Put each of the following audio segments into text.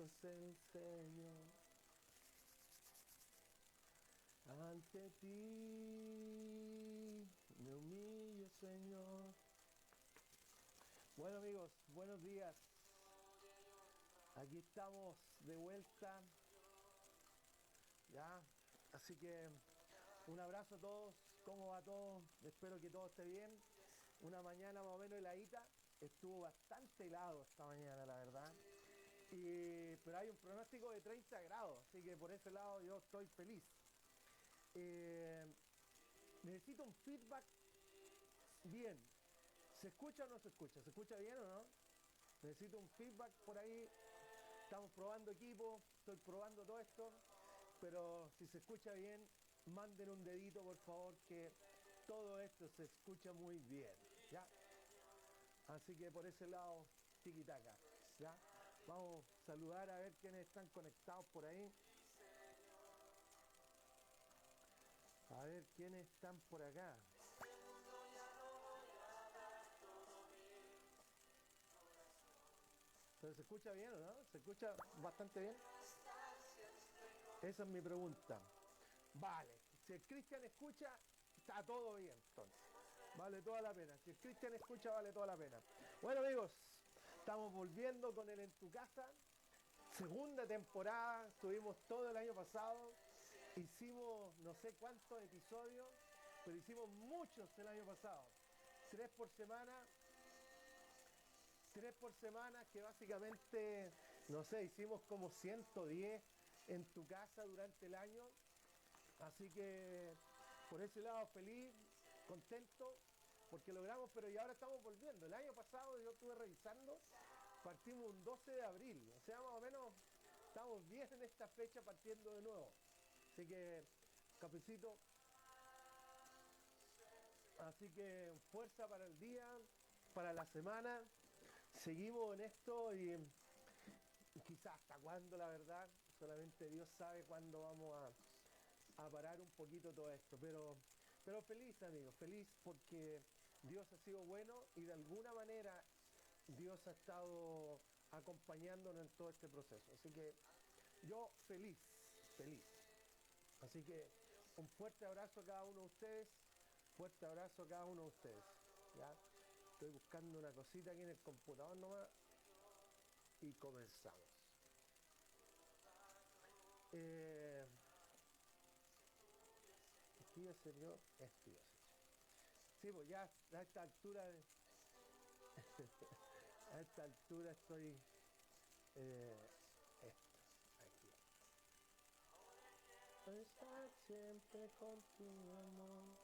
es el Señor. Ante ti me humillo, Señor. Bueno, amigos, buenos días. Aquí estamos de vuelta. Ya, así que un abrazo a todos. ¿Cómo va todo? Espero que todo esté bien. Una mañana más o menos heladita. Estuvo bastante helado esta mañana, la verdad. Pero hay un pronóstico de 30 grados, así que por ese lado yo estoy feliz. Necesito un feedback bien. ¿Se escucha o no se escucha? ¿Se escucha bien o no? Necesito un feedback por ahí. Estamos probando equipo, estoy probando todo esto, pero si se escucha bien, manden un dedito por favor, que todo esto se escucha muy bien, ¿ya? Así que por ese lado, tiki-taka, ¿ya? Vamos a saludar a ver quiénes están conectados por ahí. A ver quiénes están por acá. ¿Pero se escucha bien o no? ¿Se escucha bastante bien? Esa es mi pregunta. Vale, si el Cristian escucha, está todo bien, entonces. Vale toda la pena. Si el Cristian escucha, vale toda la pena. Bueno, amigos, estamos volviendo con el En Tu Casa. Segunda temporada, estuvimos todo el año pasado. Hicimos no sé cuántos episodios, pero hicimos muchos el año pasado. 3 por semana. 3 por semana, que básicamente, no sé, hicimos como 110 en tu casa durante el año. Así que por ese lado feliz, contento, porque logramos, pero y ahora estamos volviendo. El año pasado yo estuve revisando, partimos un 12 de abril, o sea, más o menos estamos bien en esta fecha partiendo de nuevo. Así que, cafecito. Así que fuerza para el día, para la semana. Seguimos en esto y quizás hasta cuándo, la verdad, solamente Dios sabe cuándo vamos a parar un poquito todo esto, pero feliz, amigos, feliz porque Dios ha sido bueno y de alguna manera Dios ha estado acompañándonos en todo este proceso. Así que yo feliz, feliz. Así que un fuerte abrazo a cada uno de ustedes, fuerte abrazo a cada uno de ustedes. ¿Ya? Estoy buscando una cosita aquí en el computador nomás y comenzamos. Aquí iba a ser yo, esto iba a ser yo. Sí, pues ya a esta altura a esta altura estoy esto, aquí. Estar siempre contigo, amor.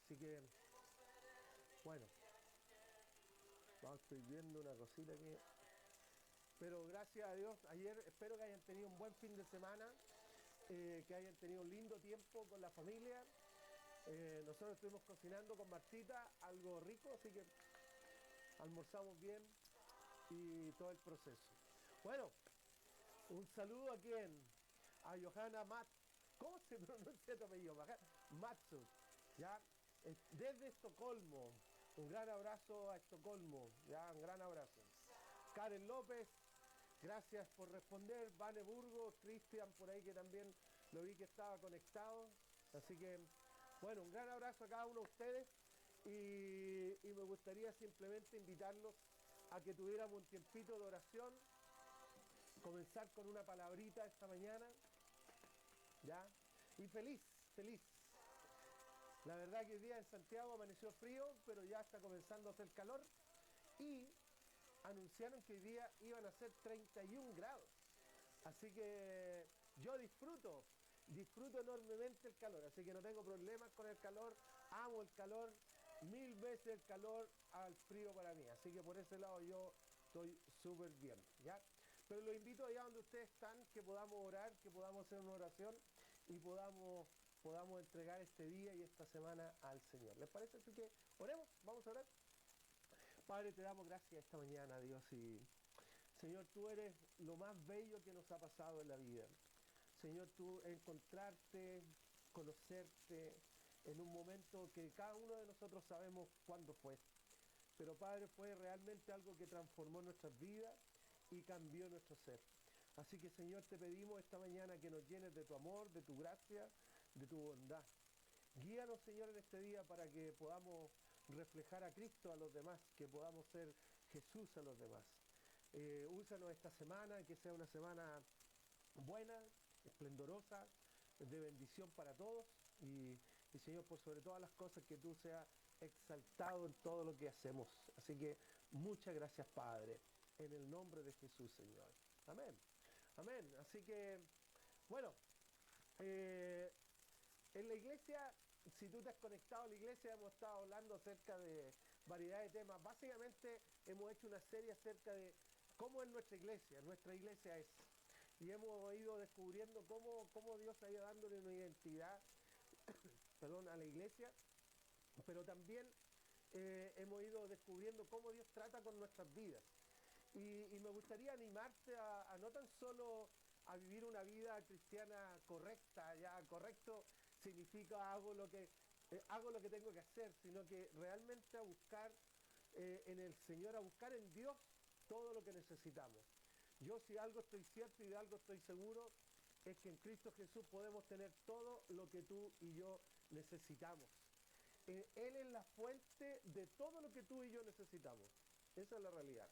Así que, bueno, estoy viendo una cosita aquí. Pero gracias a Dios, ayer espero que hayan tenido un buen fin de semana, que hayan tenido un lindo tiempo con la familia. Nosotros estuvimos cocinando con Martita algo rico, así que almorzamos bien y todo el proceso. Bueno, un saludo a quién, a Johanna Mat. ¿Cómo se pronuncia tu apellido? Matsu, ya, desde Estocolmo. Un gran abrazo a Estocolmo, ya, un gran abrazo. Karen López, gracias por responder. Vane Burgos, Cristian por ahí que también lo vi que estaba conectado. Así que, bueno, un gran abrazo a cada uno de ustedes y me gustaría simplemente invitarlos a que tuviéramos un tiempito de oración, comenzar con una palabrita esta mañana, ¿ya? Y feliz, feliz. La verdad que hoy día en Santiago amaneció frío, pero ya está comenzando a hacer calor y anunciaron que hoy día iban a ser 31 grados. Así que yo disfruto enormemente el calor, así que no tengo problemas con el calor, amo el calor, 1000 veces el calor al frío para mí, así que por ese lado yo estoy súper bien, ¿ya? Pero los invito allá donde ustedes están, que podamos orar, que podamos hacer una oración y podamos entregar este día y esta semana al Señor. ¿Les parece? Así que oremos, vamos a orar. Padre, te damos gracias esta mañana, Dios, y Señor, tú eres lo más bello que nos ha pasado en la vida. Señor, tú encontrarte, conocerte en un momento que cada uno de nosotros sabemos cuándo fue. pero Padre, fue realmente algo que transformó nuestras vidas y cambió nuestro ser. Así que Señor, te pedimos esta mañana que nos llenes de tu amor, de tu gracia, de tu bondad. Guíanos, Señor, en este día para que podamos reflejar a Cristo a los demás, que podamos ser Jesús a los demás. Úsanos esta semana, que sea una semana buena, esplendorosa, de bendición para todos y Señor, por sobre todas las cosas, que tú seas exaltado en todo lo que hacemos. Así que muchas gracias, Padre, en el nombre de Jesús, Señor. Amén. Amén. Así que, bueno, en la iglesia, si tú te has conectado a la iglesia, hemos estado hablando acerca de variedad de temas. Básicamente hemos hecho una serie acerca de cómo es nuestra iglesia. Nuestra iglesia es. Y hemos ido descubriendo cómo Dios ha ido dándole una identidad perdón, a la iglesia, pero también hemos ido descubriendo cómo Dios trata con nuestras vidas. Y me gustaría animarte a no tan solo a vivir una vida cristiana correcta, ya correcto significa hago lo que tengo que hacer, sino que realmente a buscar en el Señor, a buscar en Dios todo lo que necesitamos. Yo, si algo estoy cierto y de algo estoy seguro, es que en Cristo Jesús podemos tener todo lo que tú y yo necesitamos. Él es la fuente de todo lo que tú y yo necesitamos. Esa es la realidad.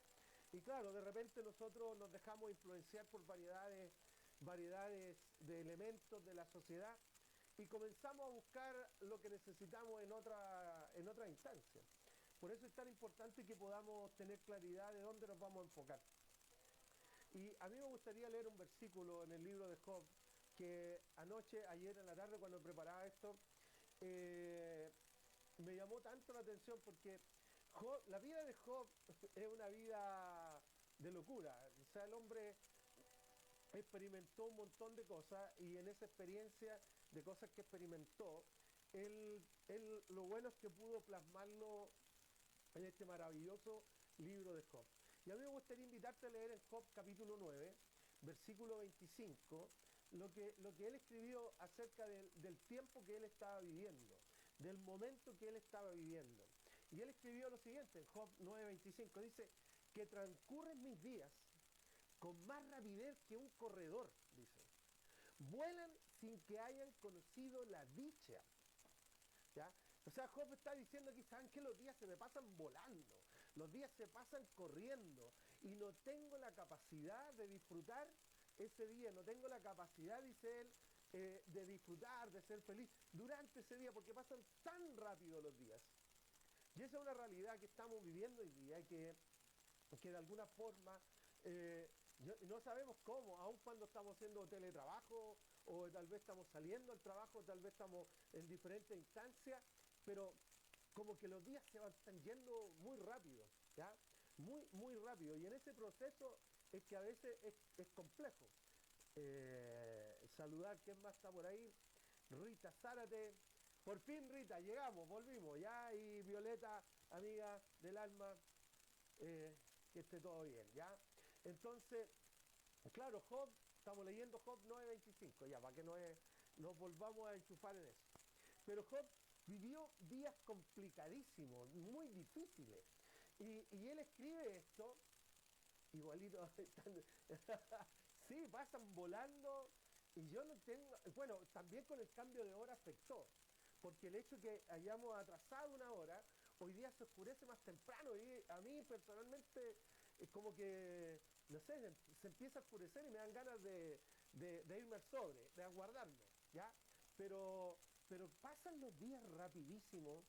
Y claro, de repente nosotros nos dejamos influenciar por variedades de elementos de la sociedad y comenzamos a buscar lo que necesitamos en otra instancia. Por eso es tan importante que podamos tener claridad de dónde nos vamos a enfocar. Y a mí me gustaría leer un versículo en el libro de Job, que ayer en la tarde, cuando preparaba esto, me llamó tanto la atención porque la vida de Job es una vida de locura. O sea, el hombre experimentó un montón de cosas y en esa experiencia de cosas que experimentó, él lo bueno es que pudo plasmarlo en este maravilloso libro de Job. Y a mí me gustaría invitarte a leer en Job capítulo 9, versículo 25, lo que él escribió acerca del tiempo que él estaba viviendo, del momento que él estaba viviendo. Y él escribió lo siguiente, en Job 9:25, dice, que transcurren mis días con más rapidez que un corredor, dice. Vuelan sin que hayan conocido la dicha. ¿Ya? O sea, Job está diciendo aquí, ¿saben qué? Los días se me pasan volando, los días se pasan corriendo y no tengo la capacidad de disfrutar ese día, no tengo la capacidad, dice él, de disfrutar, de ser feliz durante ese día, porque pasan tan rápido los días. Y esa es una realidad que estamos viviendo hoy día y que de alguna forma no sabemos cómo, aun cuando estamos haciendo teletrabajo o tal vez estamos saliendo al trabajo, tal vez estamos en diferentes instancias, pero como que los días están yendo muy rápido, ¿ya? Muy, muy rápido. Y en ese proceso es que a veces es complejo. Saludar, ¿quién más está por ahí? Rita Zárate. Por fin, Rita, llegamos, volvimos, ¿ya? Y Violeta, amiga del alma, que esté todo bien, ¿ya? Entonces, claro, Job, estamos leyendo Job 9:25, ya, para que nos volvamos a enchufar en eso. Pero Job vivió días complicadísimos, muy difíciles. Y él escribe esto, igualito, sí, pasan volando, y yo no tengo, bueno, también con el cambio de hora afectó, porque el hecho que hayamos atrasado una hora, hoy día se oscurece más temprano, y a mí personalmente es como que, no sé, se empieza a oscurecer y me dan ganas de irme al sobre, de aguardarme, ¿ya? Pero pasan los días rapidísimo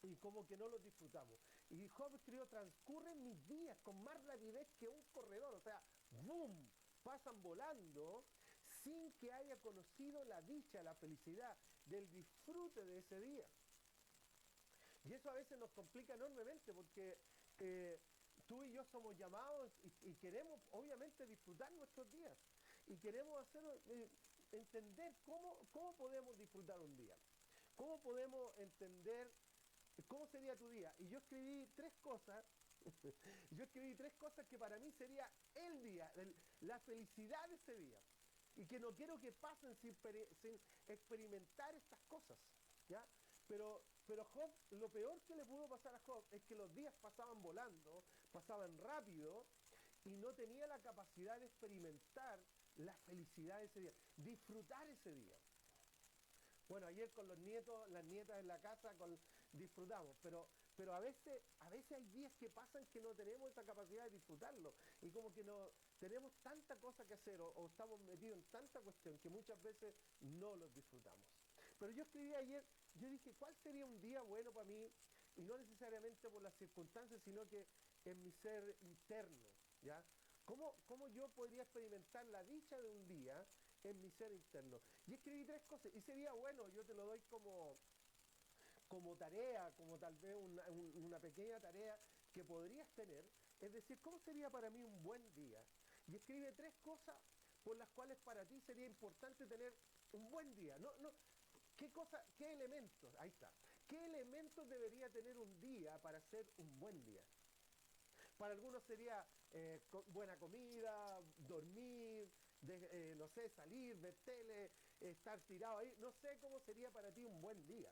y como que no los disfrutamos. Y Job escribió, transcurren mis días con más rapidez que un corredor, o sea, ¡boom!, pasan volando sin que haya conocido la dicha, la felicidad del disfrute de ese día. Y eso a veces nos complica enormemente porque tú y yo somos llamados y queremos obviamente disfrutar nuestros días y queremos entender cómo podemos disfrutar un día, cómo podemos entender cómo sería tu día. Y yo escribí tres cosas que para mí sería el día, la felicidad de ese día, y que no quiero que pasen sin experimentar estas cosas, ¿ya? Pero Pero Job, lo peor que le pudo pasar a Job es que los días pasaban volando, pasaban rápido y no tenía la capacidad de experimentar la felicidad de ese día, disfrutar ese día. Bueno, ayer con los nietos, las nietas en la casa, disfrutamos, pero a veces hay días que pasan que no tenemos esa capacidad de disfrutarlo y como que no tenemos tanta cosa que hacer o estamos metidos en tanta cuestión que muchas veces no los disfrutamos. Pero yo escribí ayer, yo dije, ¿cuál sería un día bueno para mí? Y no necesariamente por las circunstancias, sino que en mi ser interno, ¿ya? ¿Cómo yo podría experimentar la dicha de un día en mi ser interno? Y escribí 3 cosas, y sería bueno, yo te lo doy como tarea, como tal vez una pequeña tarea que podrías tener, es decir, ¿cómo sería para mí un buen día? Y escribe 3 cosas por las cuales para ti sería importante tener un buen día. ¿Qué elementos? Ahí está. ¿Qué elementos debería tener un día para ser un buen día? Para algunos sería buena comida, dormir, no sé, salir, ver tele, estar tirado ahí. No sé cómo sería para ti un buen día.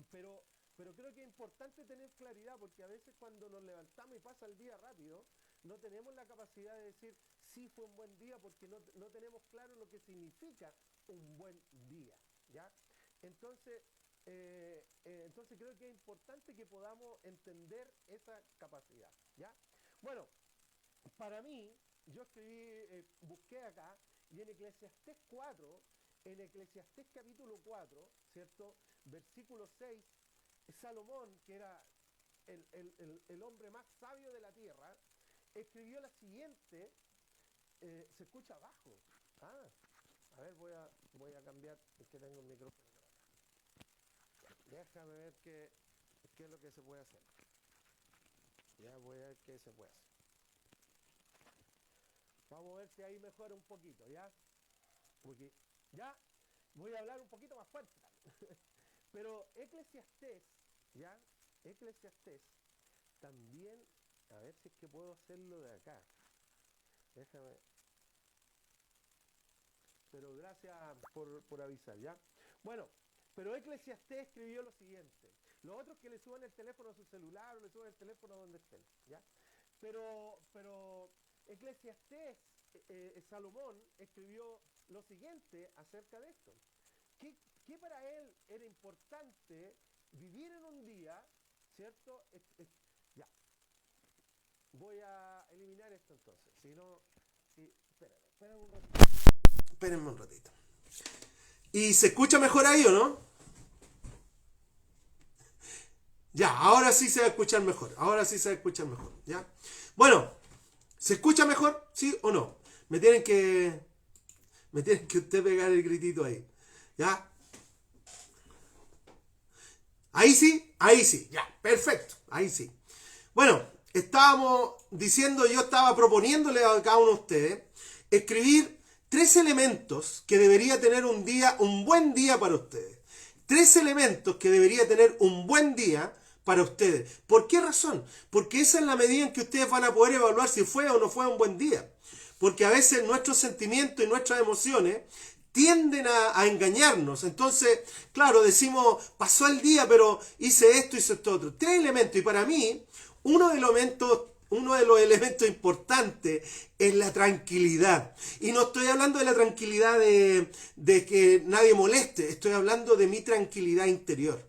Pero creo que es importante tener claridad, porque a veces cuando nos levantamos y pasa el día rápido, no tenemos la capacidad de decir sí fue un buen día, porque no tenemos claro lo que significa un buen día, ¿ya? Entonces creo que es importante que podamos entender esa capacidad, ¿ya? Bueno, para mí, yo escribí, busqué acá, y en Eclesiastés 4, en Eclesiastés capítulo 4, ¿cierto? Versículo 6, Salomón, que era el hombre más sabio de la tierra, escribió la siguiente, se escucha abajo. A ver, voy a cambiar, es que tengo el micrófono. Déjame ver qué es lo que se puede hacer. Ya voy a ver qué se puede hacer. Vamos a ver si ahí mejora un poquito, ¿ya? Porque ya voy a hablar un poquito más fuerte. Pero Eclesiastés, ¿ya? Eclesiastés también, a ver si es que puedo hacerlo de acá. Déjame. Pero gracias por avisar, ¿ya? Bueno, pero Eclesiastés escribió lo siguiente. Los otros que le suban el teléfono a su celular o le suban el teléfono donde estén, ¿ya? Pero Eclesiastés, Salomón, escribió lo siguiente acerca de esto. ¿Qué para él era importante vivir en un día, ¿cierto? Ya. Voy a eliminar esto entonces. Si no, espérenme un ratito. Espérenme un ratito. ¿Y se escucha mejor ahí o no? Ya, ahora sí se va a escuchar mejor. Ahora sí se va a escuchar mejor, ¿ya? Bueno, ¿se escucha mejor? ¿Sí o no? Me tienen que usted pegar el gritito ahí. ¿Ya? Ahí sí, ya, perfecto, ahí sí. Bueno, estábamos diciendo, yo estaba proponiéndole a cada uno de ustedes escribir 3 elementos que debería tener un buen día para ustedes. 3 elementos que debería tener un buen día para ustedes. ¿Por qué razón? Porque esa es la medida en que ustedes van a poder evaluar si fue o no fue un buen día. Porque a veces nuestros sentimientos y nuestras emociones tienden a engañarnos. Entonces, claro, decimos, pasó el día, pero hice esto otro. 3 elementos. Y para mí, uno de los elementos importantes es la tranquilidad. Y no estoy hablando de la tranquilidad de que nadie moleste. Estoy hablando de mi tranquilidad interior.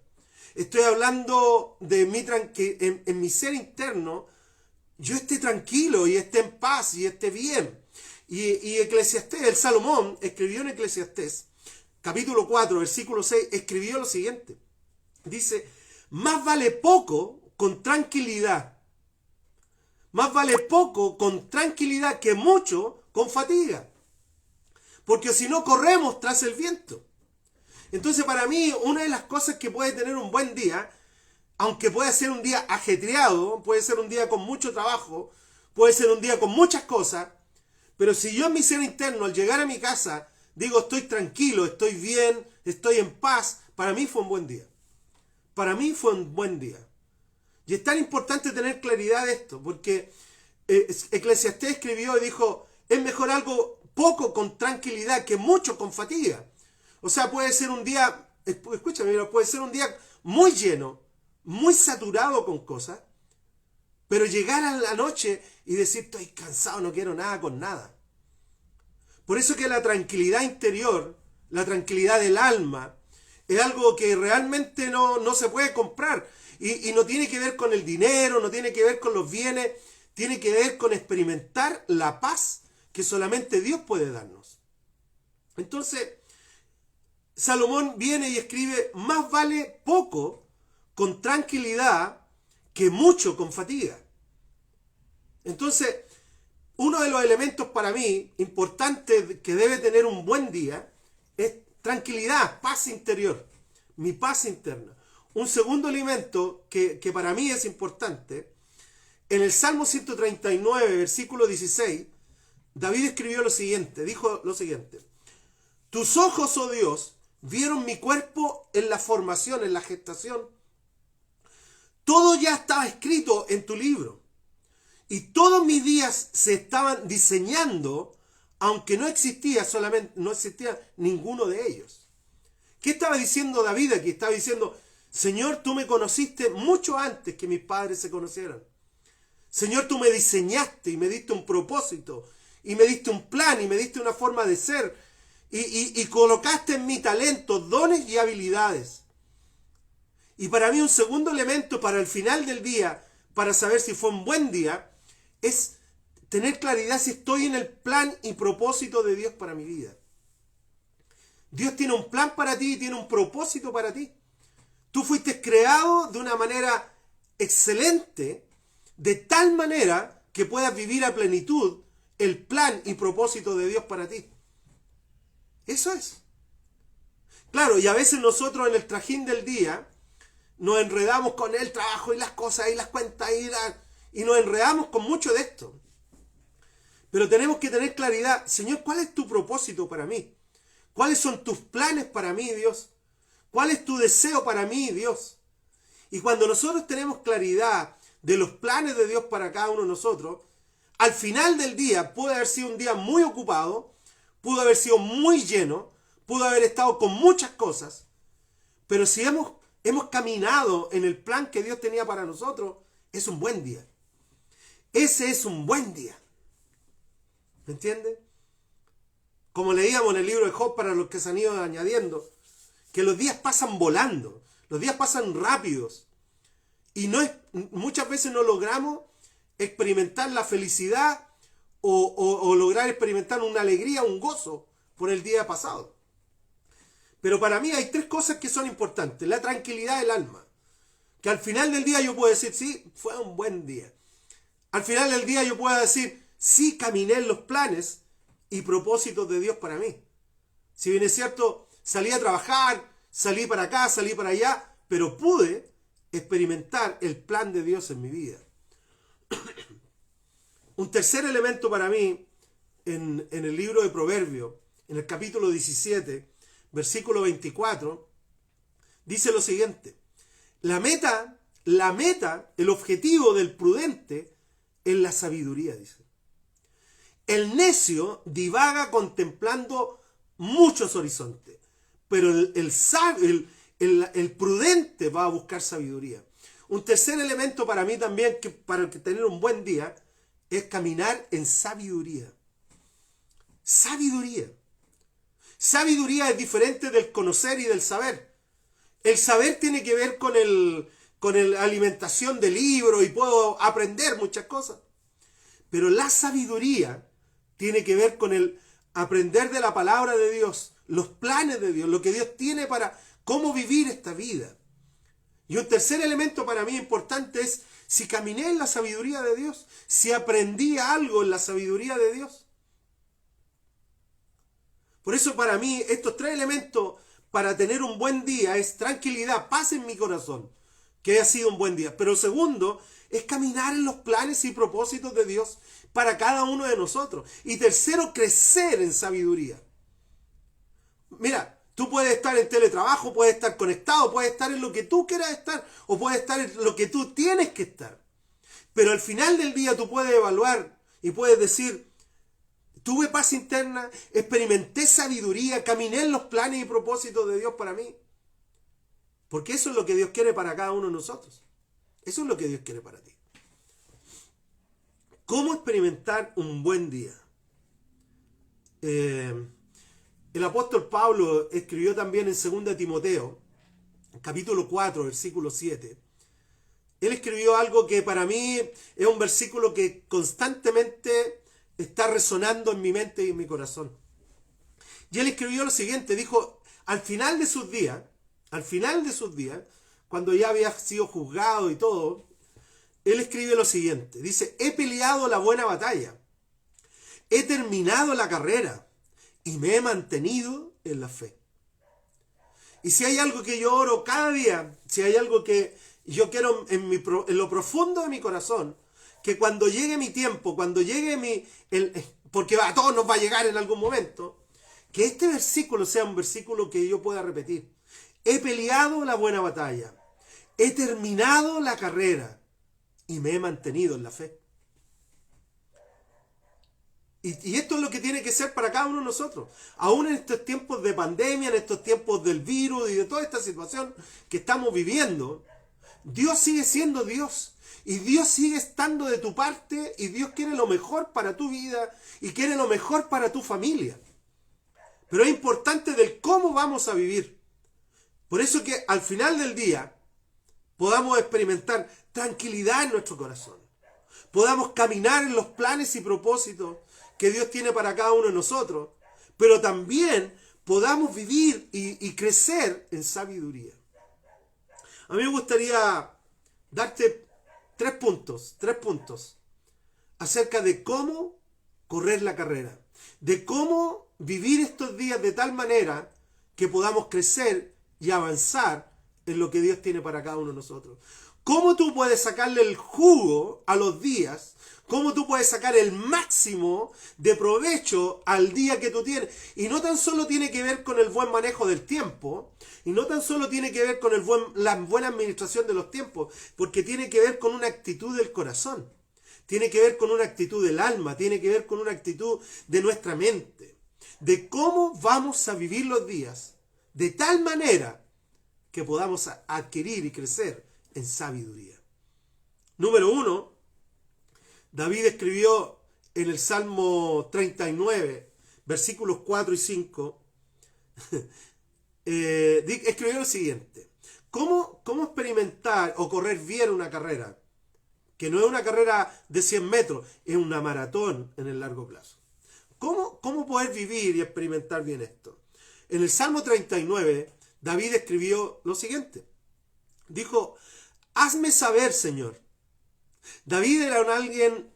Estoy hablando de en mi ser interno yo esté tranquilo y esté en paz y esté bien. Y Eclesiastés, el Salomón escribió en Eclesiastés, capítulo 4, versículo 6, escribió lo siguiente. Dice, más vale poco con tranquilidad. Más vale poco con tranquilidad que mucho con fatiga. Porque si no corremos tras el viento. Entonces para mí, una de las cosas que puede tener un buen día, aunque puede ser un día ajetreado, puede ser un día con mucho trabajo, puede ser un día con muchas cosas, pero si yo en mi ser interno, al llegar a mi casa, digo estoy tranquilo, estoy bien, estoy en paz, para mí fue un buen día. Para mí fue un buen día. Y es tan importante tener claridad de esto, porque Eclesiastés escribió y dijo, es mejor algo poco con tranquilidad que mucho con fatiga. O sea, puede ser un día escúchame, puede ser un día muy lleno, muy saturado con cosas, pero llegar a la noche y decir, estoy cansado, no quiero nada con nada. Por eso que la tranquilidad interior, la tranquilidad del alma, es algo que realmente no se puede comprar. Y no tiene que ver con el dinero, no tiene que ver con los bienes, tiene que ver con experimentar la paz que solamente Dios puede darnos. Entonces, Salomón viene y escribe, más vale poco con tranquilidad que mucho con fatiga. Entonces, uno de los elementos para mí importantes que debe tener un buen día es tranquilidad, paz interior, mi paz interna. Un segundo elemento que para mí es importante, en el Salmo 139, versículo 16, David escribió lo siguiente, dijo lo siguiente: tus ojos, oh Dios, vieron mi cuerpo en la formación, en la gestación. Todo ya estaba escrito en tu libro. Y todos mis días se estaban diseñando, aunque no existía ninguno de ellos. ¿Qué estaba diciendo David aquí? Estaba diciendo, Señor, tú me conociste mucho antes que mis padres se conocieran. Señor, tú me diseñaste y me diste un propósito, y me diste un plan, y me diste una forma de ser, y colocaste en mi talentos, dones y habilidades. Y para mí un segundo elemento para el final del día, para saber si fue un buen día, es tener claridad si estoy en el plan y propósito de Dios para mi vida. Dios tiene un plan para ti y tiene un propósito para ti. Tú fuiste creado de una manera excelente, de tal manera que puedas vivir a plenitud el plan y propósito de Dios para ti. Eso es. Claro, y a veces nosotros en el trajín del día nos enredamos con el trabajo y las cosas y las cuentas y nos enredamos con mucho de esto. Pero tenemos que tener claridad, Señor, ¿cuál es tu propósito para mí? ¿Cuáles son tus planes para mí, Dios? ¿Cuál es tu deseo para mí, Dios? Y cuando nosotros tenemos claridad de los planes de Dios para cada uno de nosotros, al final del día puede haber sido un día muy ocupado, pudo haber sido muy lleno, pudo haber estado con muchas cosas, pero si hemos caminado en el plan que Dios tenía para nosotros, es un buen día. Ese es un buen día. ¿Me entiendes? Como leíamos en el libro de Job, para los que se han ido añadiendo, que los días pasan volando, los días pasan rápidos, y muchas veces no logramos experimentar la felicidad o lograr experimentar una alegría, un gozo por el día pasado. Pero para mí hay tres cosas que son importantes. La tranquilidad del alma. Que al final del día yo puedo decir, sí, fue un buen día. Al final del día yo puedo decir, sí, caminé en los planes y propósitos de Dios para mí. Si bien es cierto, salí a trabajar, salí para acá, salí para allá, pero pude experimentar el plan de Dios en mi vida. Un tercer elemento para mí, en el libro de Proverbios, en el capítulo 17, versículo 24, dice lo siguiente: la meta, el objetivo del prudente es la sabiduría, dice. El necio divaga contemplando muchos horizontes, pero el prudente va a buscar sabiduría. Un tercer elemento para mí también, que para tener un buen día, es caminar en sabiduría. Sabiduría. Sabiduría es diferente del conocer y del saber. El saber tiene que ver con la alimentación de libros y puedo aprender muchas cosas. Pero la sabiduría tiene que ver con el aprender de la palabra de Dios, los planes de Dios, lo que Dios tiene para cómo vivir esta vida. Y un tercer elemento para mí importante es si caminé en la sabiduría de Dios, si aprendí algo en la sabiduría de Dios. Por eso para mí estos tres elementos para tener un buen día es tranquilidad, paz en mi corazón, que haya sido un buen día. Pero segundo, es caminar en los planes y propósitos de Dios para cada uno de nosotros. Y tercero, crecer en sabiduría. Mira, tú puedes estar en teletrabajo, puedes estar conectado, puedes estar en lo que tú quieras estar, o puedes estar en lo que tú tienes que estar. Pero al final del día tú puedes evaluar y puedes decir, tuve paz interna, experimenté sabiduría, caminé en los planes y propósitos de Dios para mí. Porque eso es lo que Dios quiere para cada uno de nosotros. Eso es lo que Dios quiere para ti. ¿Cómo experimentar un buen día? El apóstol Pablo escribió también en 2 Timoteo, capítulo 4, versículo 7. Él escribió algo que para mí es un versículo que constantemente está resonando en mi mente y en mi corazón. Y él escribió lo siguiente, dijo, al final de sus días, cuando ya había sido juzgado y todo, él escribe lo siguiente, dice, he peleado la buena batalla, he terminado la carrera y me he mantenido en la fe. Y si hay algo que yo oro cada día, si hay algo que yo quiero en lo profundo de mi corazón, que cuando llegue mi tiempo, cuando llegue porque a todos nos va a llegar en algún momento, que este versículo sea un versículo que yo pueda repetir. He peleado la buena batalla, he terminado la carrera y me he mantenido en la fe. Y esto es lo que tiene que ser para cada uno de nosotros. Aún en estos tiempos de pandemia, en estos tiempos del virus y de toda esta situación que estamos viviendo, Dios sigue siendo Dios. Y Dios sigue estando de tu parte y Dios quiere lo mejor para tu vida y quiere lo mejor para tu familia. Pero es importante del cómo vamos a vivir. Por eso que al final del día podamos experimentar tranquilidad en nuestro corazón. Podamos caminar en los planes y propósitos que Dios tiene para cada uno de nosotros, pero también podamos vivir y crecer en sabiduría. A mí me gustaría darte tres puntos acerca de cómo correr la carrera, de cómo vivir estos días de tal manera que podamos crecer y avanzar en lo que Dios tiene para cada uno de nosotros. ¿Cómo tú puedes sacarle el jugo a los días? ¿Cómo tú puedes sacar el máximo de provecho al día que tú tienes? Y no tan solo tiene que ver con el buen manejo del tiempo, y no tan solo tiene que ver con la buena administración de los tiempos, porque tiene que ver con una actitud del corazón, tiene que ver con una actitud del alma, tiene que ver con una actitud de nuestra mente, de cómo vamos a vivir los días, de tal manera que podamos adquirir y crecer en sabiduría. Número 1, David escribió en el Salmo 39, versículos 4 y 5, escribió lo siguiente. ¿Cómo experimentar o correr bien una carrera? Que no es una carrera de 100 metros, es una maratón en el largo plazo. ¿Cómo poder vivir y experimentar bien esto? En el Salmo 39, David escribió lo siguiente. Dijo, hazme saber, Señor. David era alguien,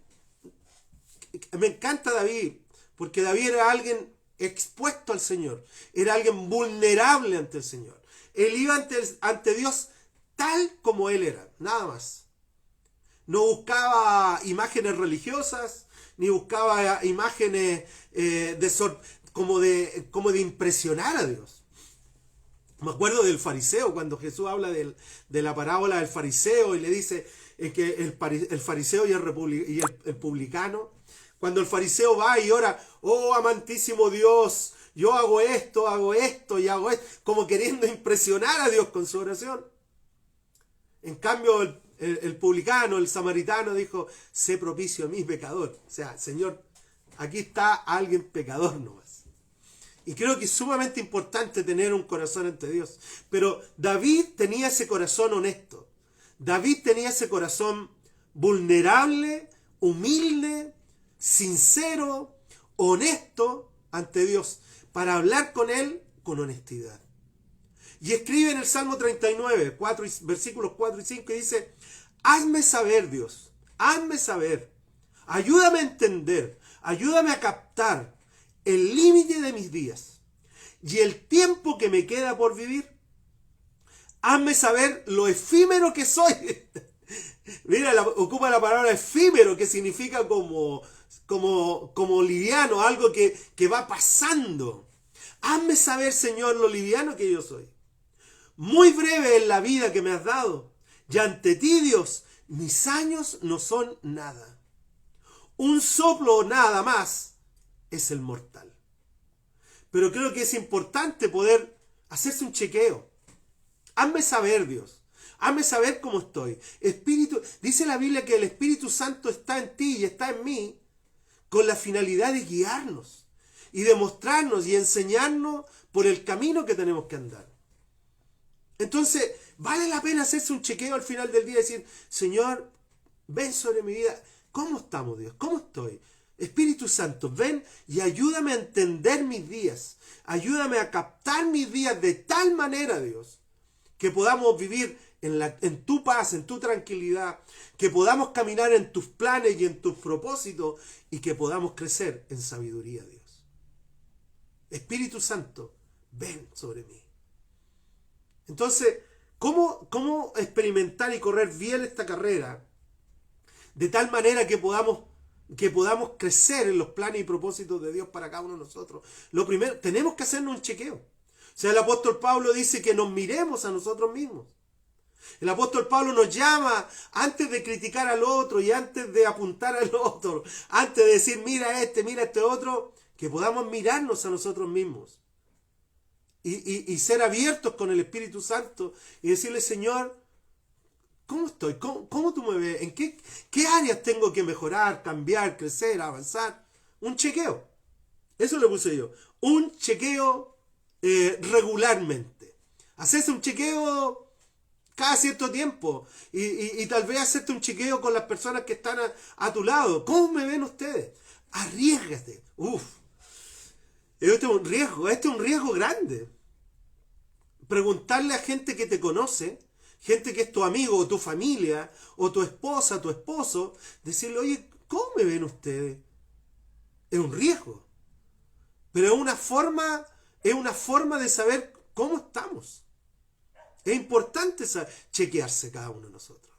me encanta David, porque David era alguien expuesto al Señor, era alguien vulnerable ante el Señor. Él iba ante Dios tal como él era, nada más. No buscaba imágenes religiosas, ni buscaba imágenes como de impresionar a Dios. Me acuerdo del fariseo, cuando Jesús habla de la parábola del fariseo y le dice que el fariseo y el publicano, cuando el fariseo va y ora, oh amantísimo Dios, yo hago esto y hago esto, como queriendo impresionar a Dios con su oración. En cambio, el publicano, el samaritano dijo, sé propicio a mí, pecador. O sea, Señor, aquí está alguien pecador nomás. Y creo que es sumamente importante tener un corazón ante Dios. Pero David tenía ese corazón honesto. David tenía ese corazón vulnerable, humilde, sincero, honesto ante Dios, para hablar con Él con honestidad. Y escribe en el Salmo 39, versículos 4 y 5, y dice, hazme saber, Dios, hazme saber, ayúdame a entender, ayúdame a captar el límite de mis días y el tiempo que me queda por vivir. Hazme saber lo efímero que soy. Mira, ocupa la palabra efímero, que significa como liviano, algo que va pasando. Hazme saber, Señor, lo liviano que yo soy. Muy breve es la vida que me has dado, y ante ti, Dios, mis años no son nada. Un soplo nada más es el mortal. Pero creo que es importante poder hacerse un chequeo. Hazme saber, Dios. Hazme saber cómo estoy. Espíritu, dice la Biblia que el Espíritu Santo está en ti y está en mí con la finalidad de guiarnos y de mostrarnos y enseñarnos por el camino que tenemos que andar. Entonces, vale la pena hacerse un chequeo al final del día y decir, Señor, ven sobre mi vida. ¿Cómo estamos, Dios? ¿Cómo estoy? Espíritu Santo, ven y ayúdame a entender mis días. Ayúdame a captar mis días de tal manera, Dios, que podamos vivir en tu paz, en tu tranquilidad, que podamos caminar en tus planes y en tus propósitos y que podamos crecer en sabiduría, Dios. Espíritu Santo, ven sobre mí. Entonces, ¿cómo experimentar y correr bien esta carrera de tal manera que podamos crecer en los planes y propósitos de Dios para cada uno de nosotros? Lo primero, tenemos que hacernos un chequeo. O sea, el apóstol Pablo dice que nos miremos a nosotros mismos. El apóstol Pablo nos llama, antes de criticar al otro y antes de apuntar al otro, antes de decir mira este otro, que podamos mirarnos a nosotros mismos y ser abiertos con el Espíritu Santo y decirle, Señor, ¿cómo estoy? ¿Cómo tú me ves? ¿En qué áreas tengo que mejorar, cambiar, crecer, avanzar? Un chequeo. Eso le puse yo. Un chequeo regularmente. Hacerse un chequeo cada cierto tiempo y tal vez hacerte un chequeo con las personas que están a tu lado. ¿Cómo me ven ustedes? Arriésgate. Este es un riesgo grande. Preguntarle a gente que te conoce, gente que es tu amigo o tu familia, o tu esposa, tu esposo, decirle, oye, ¿cómo me ven ustedes? Es un riesgo. Pero es una forma de saber cómo estamos. Es importante chequearse cada uno de nosotros.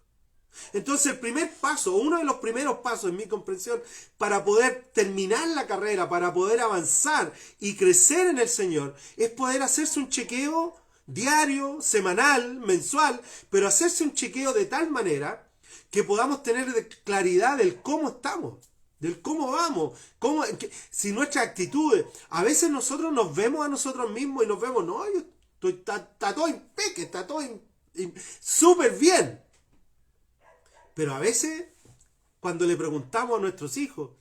Entonces el primer paso, uno de los primeros pasos en mi comprensión para poder terminar la carrera, para poder avanzar y crecer en el Señor, es poder hacerse un chequeo diario, semanal, mensual, pero hacerse un chequeo de tal manera que podamos tener claridad del cómo estamos, del cómo vamos, si nuestras actitudes, a veces nosotros nos vemos a nosotros mismos y nos vemos, no, está todo impeque, está todo súper bien. Pero a veces, cuando le preguntamos a nuestros hijos,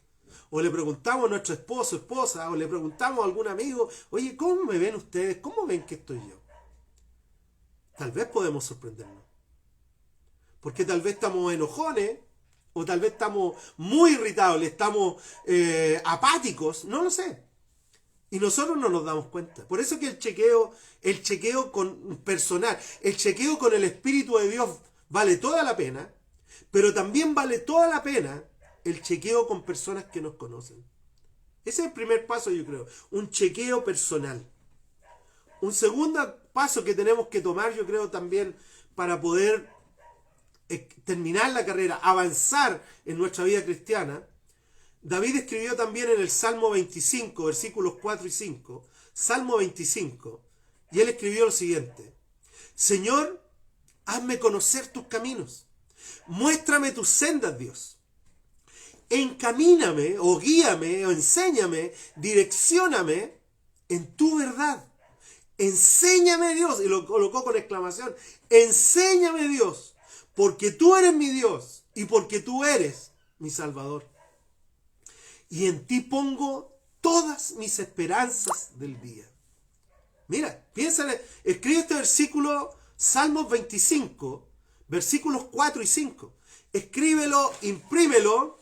o le preguntamos a nuestro esposo, esposa, o le preguntamos a algún amigo, oye, ¿cómo me ven ustedes? ¿Cómo ven que estoy yo? Tal vez podemos sorprendernos. Porque tal vez estamos enojones, o tal vez estamos muy irritables, estamos apáticos, no lo sé. Y nosotros no nos damos cuenta. Por eso que el chequeo con personal, el chequeo con el Espíritu de Dios vale toda la pena, pero también vale toda la pena el chequeo con personas que nos conocen. Ese es el primer paso, yo creo. Un chequeo personal. Un segundo paso que tenemos que tomar, yo creo, también para poder terminar la carrera, avanzar en nuestra vida cristiana. David escribió también en el Salmo 25, versículos 4 y 5, Salmo 25, y él escribió lo siguiente: Señor, hazme conocer tus caminos, muéstrame tus sendas, Dios. Encamíname, o guíame, o enséñame, direccióname en tu verdad. Enséñame, Dios, y lo colocó con exclamación, enséñame, Dios, porque tú eres mi Dios, y porque tú eres mi Salvador. Y en ti pongo todas mis esperanzas del día. Mira, piénsale, escribe este versículo, Salmos 25, versículos 4 y 5. Escríbelo, imprímelo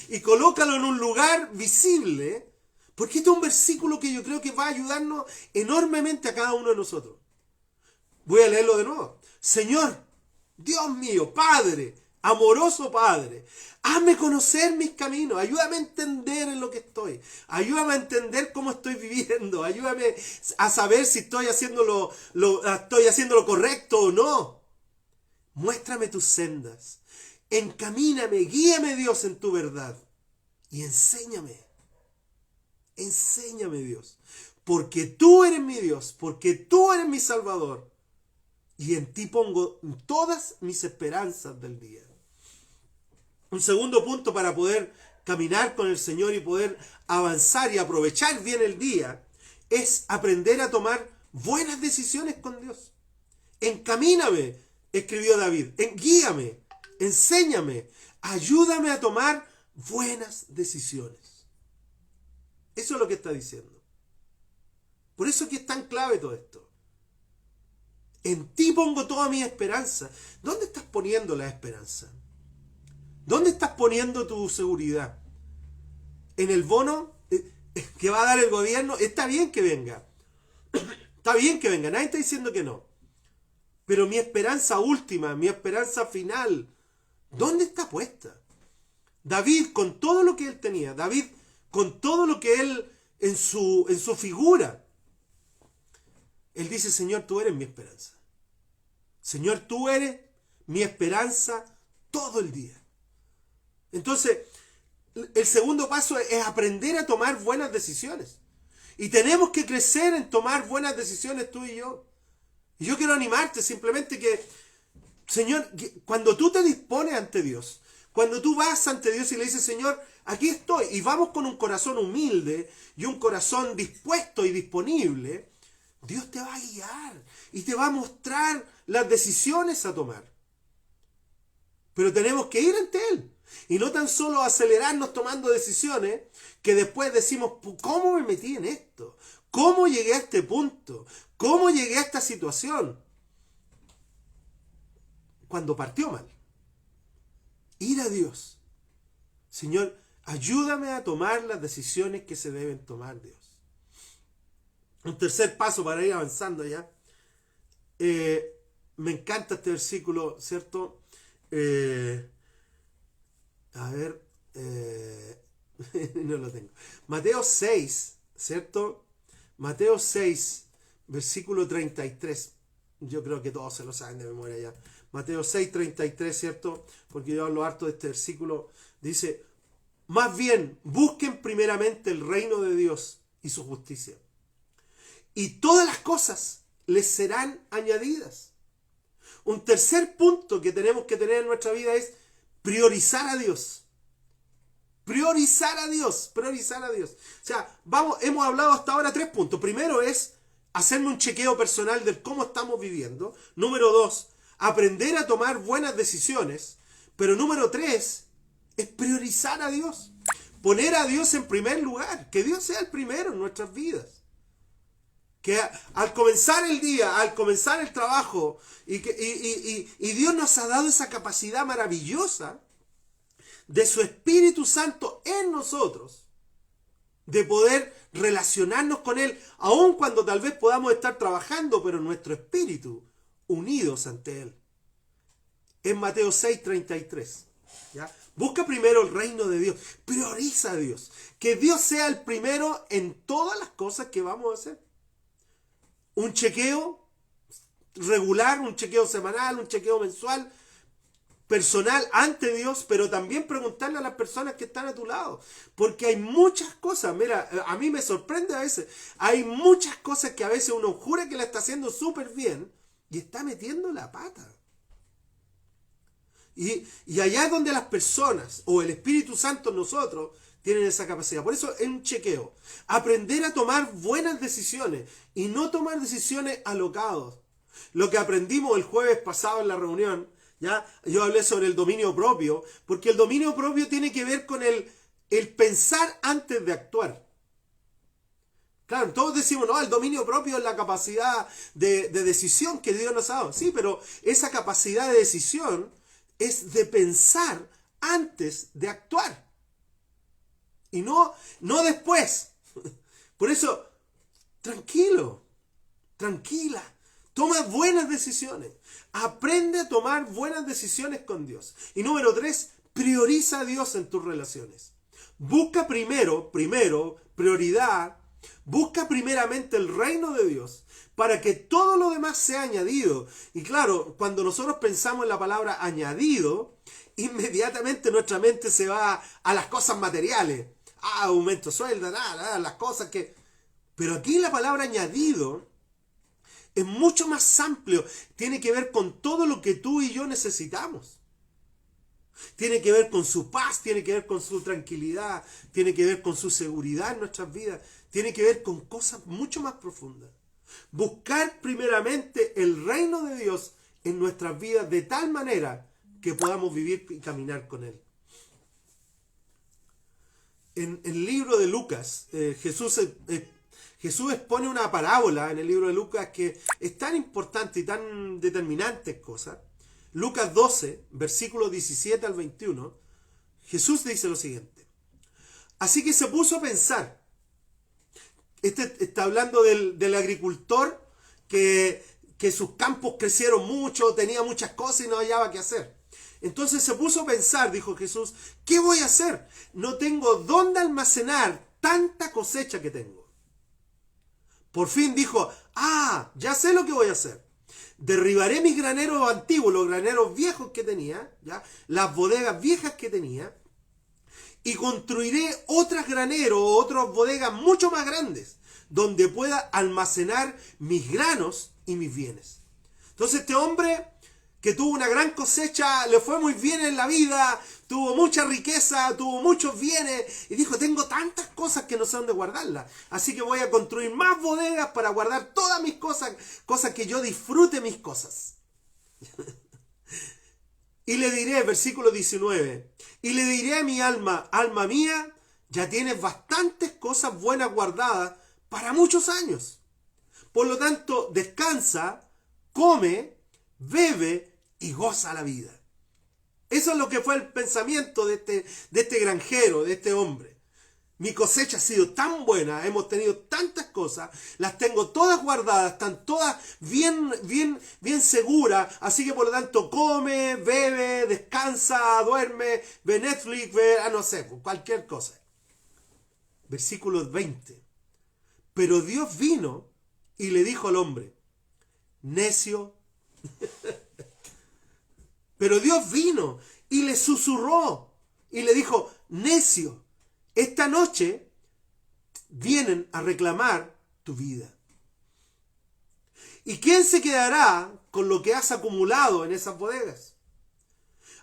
y colócalo en un lugar visible, porque este es un versículo que yo creo que va a ayudarnos enormemente a cada uno de nosotros. Voy a leerlo de nuevo. Señor, Dios mío, Padre, amoroso Padre, hazme conocer mis caminos, ayúdame a entender en lo que estoy, ayúdame a entender cómo estoy viviendo, ayúdame a saber si estoy haciendo lo correcto o no. Muéstrame tus sendas, encamíname, guíame, Dios, en tu verdad, y enséñame, Dios, porque tú eres mi Dios, porque tú eres mi Salvador, y en ti pongo todas mis esperanzas del día. Un segundo punto para poder caminar con el Señor y poder avanzar y aprovechar bien el día es aprender a tomar buenas decisiones con Dios. Encamíname, escribió David. Guíame, enséñame, ayúdame a tomar buenas decisiones. Eso es lo que está diciendo. Por eso es que es tan clave todo esto. En ti pongo toda mi esperanza. ¿Dónde estás poniendo la esperanza? ¿Dónde estás poniendo tu seguridad? ¿En el bono que va a dar el gobierno? Está bien que venga. Está bien que venga. Nadie está diciendo que no. Pero mi esperanza última, mi esperanza final, ¿dónde está puesta? David, con todo lo que él tenía, David, con todo lo que él en su figura, él dice: Señor, tú eres mi esperanza. Señor, tú eres mi esperanza todo el día. Entonces, el segundo paso es aprender a tomar buenas decisiones. Y tenemos que crecer en tomar buenas decisiones tú y yo. Y yo quiero animarte simplemente que, Señor, cuando tú te dispones ante Dios, cuando tú vas ante Dios y le dices: Señor, aquí estoy, y vamos con un corazón humilde y un corazón dispuesto y disponible, Dios te va a guiar y te va a mostrar las decisiones a tomar. Pero tenemos que ir ante Él. Y no tan solo acelerarnos tomando decisiones que después decimos: ¿cómo me metí en esto? ¿Cómo llegué a este punto? ¿Cómo llegué a esta situación? Cuando partió mal. Ir a Dios. Señor, ayúdame a tomar las decisiones que se deben tomar, Dios. Un tercer paso para ir avanzando ya. Me encanta este versículo, ¿cierto? No lo tengo. Mateo 6, ¿cierto? Mateo 6, versículo 33. Yo creo que todos se lo saben de memoria ya. Mateo 6, 33, ¿cierto? Porque yo hablo harto de este versículo. Dice: más bien, busquen primeramente el reino de Dios y su justicia, y todas las cosas les serán añadidas. Un tercer punto que tenemos que tener en nuestra vida es priorizar a Dios. Priorizar a Dios. Priorizar a Dios. O sea, hemos hablado hasta ahora 3 puntos. Primero es hacerme un chequeo personal de cómo estamos viviendo. Número 2, aprender a tomar buenas decisiones. Pero número 3 es priorizar a Dios. Poner a Dios en primer lugar. Que Dios sea el primero en nuestras vidas. Que al comenzar el día, al comenzar el trabajo, y Dios nos ha dado esa capacidad maravillosa de su Espíritu Santo en nosotros, de poder relacionarnos con Él, aun cuando tal vez podamos estar trabajando, pero nuestro espíritu unidos ante Él. En Mateo 6, 33. ¿Ya? Busca primero el reino de Dios, prioriza a Dios, que Dios sea el primero en todas las cosas que vamos a hacer. Un chequeo regular, un chequeo semanal, un chequeo mensual, personal ante Dios, pero también preguntarle a las personas que están a tu lado, porque hay muchas cosas. Mira, a mí me sorprende a veces, hay muchas cosas que a veces uno jura que la está haciendo súper bien y está metiendo la pata. Y allá es donde las personas o el Espíritu Santo en nosotros tienen esa capacidad. Por eso es un chequeo. Aprender a tomar buenas decisiones y no tomar decisiones alocados. Lo que aprendimos el jueves pasado en la reunión, ¿ya? Yo hablé sobre el dominio propio, porque el dominio propio tiene que ver con el pensar antes de actuar. Claro, todos decimos: no, el dominio propio es la capacidad de decisión que Dios nos ha dado. Sí, pero esa capacidad de decisión es de pensar antes de actuar. Y no después. Por eso, tranquilo, tranquila. Toma buenas decisiones. Aprende a tomar buenas decisiones con Dios. Y número 3, prioriza a Dios en tus relaciones. Busca prioridad. Busca primeramente el reino de Dios para que todo lo demás sea añadido. Y claro, cuando nosotros pensamos en la palabra añadido, inmediatamente nuestra mente se va a las cosas materiales. Aumento de sueldo, las cosas que... Pero aquí la palabra añadido es mucho más amplio. Tiene que ver con todo lo que tú y yo necesitamos. Tiene que ver con su paz, tiene que ver con su tranquilidad, tiene que ver con su seguridad en nuestras vidas, tiene que ver con cosas mucho más profundas. Buscar primeramente el reino de Dios en nuestras vidas de tal manera que podamos vivir y caminar con Él. En el libro de Lucas, Jesús expone una parábola en el libro de Lucas que es tan importante y tan determinante cosa. Lucas 12, versículos 17 al 21, Jesús dice lo siguiente. Así que se puso a pensar. Este está hablando del agricultor que sus campos crecieron mucho, tenía muchas cosas y no hallaba qué hacer. Entonces se puso a pensar, dijo Jesús, ¿qué voy a hacer? No tengo dónde almacenar tanta cosecha que tengo. Por fin dijo, ya sé lo que voy a hacer. Derribaré mis graneros antiguos, los graneros viejos que tenía, ¿ya? Las bodegas viejas que tenía, y construiré otros graneros, otras bodegas mucho más grandes, donde pueda almacenar mis granos y mis bienes. Entonces este hombre que tuvo una gran cosecha, le fue muy bien en la vida, tuvo mucha riqueza, tuvo muchos bienes, y dijo, tengo tantas cosas que no sé dónde guardarlas, así que voy a construir más bodegas para guardar todas mis cosas, cosas que yo disfrute mis cosas. Y le diré, versículo 19, y le diré a mi alma, alma mía, ya tienes bastantes cosas buenas guardadas para muchos años. Por lo tanto, descansa, come, bebe y goza la vida. Eso es lo que fue el pensamiento de este granjero, de este hombre. Mi cosecha ha sido tan buena, hemos tenido tantas cosas, las tengo todas guardadas, están todas bien seguras, así que por lo tanto come, bebe, descansa, duerme, ve Netflix, no sé, cualquier cosa. Versículo 20. Pero Dios vino y le dijo al hombre, necio. Pero Dios vino y le susurró y le dijo, necio, esta noche vienen a reclamar tu vida. ¿Y quién se quedará con lo que has acumulado en esas bodegas?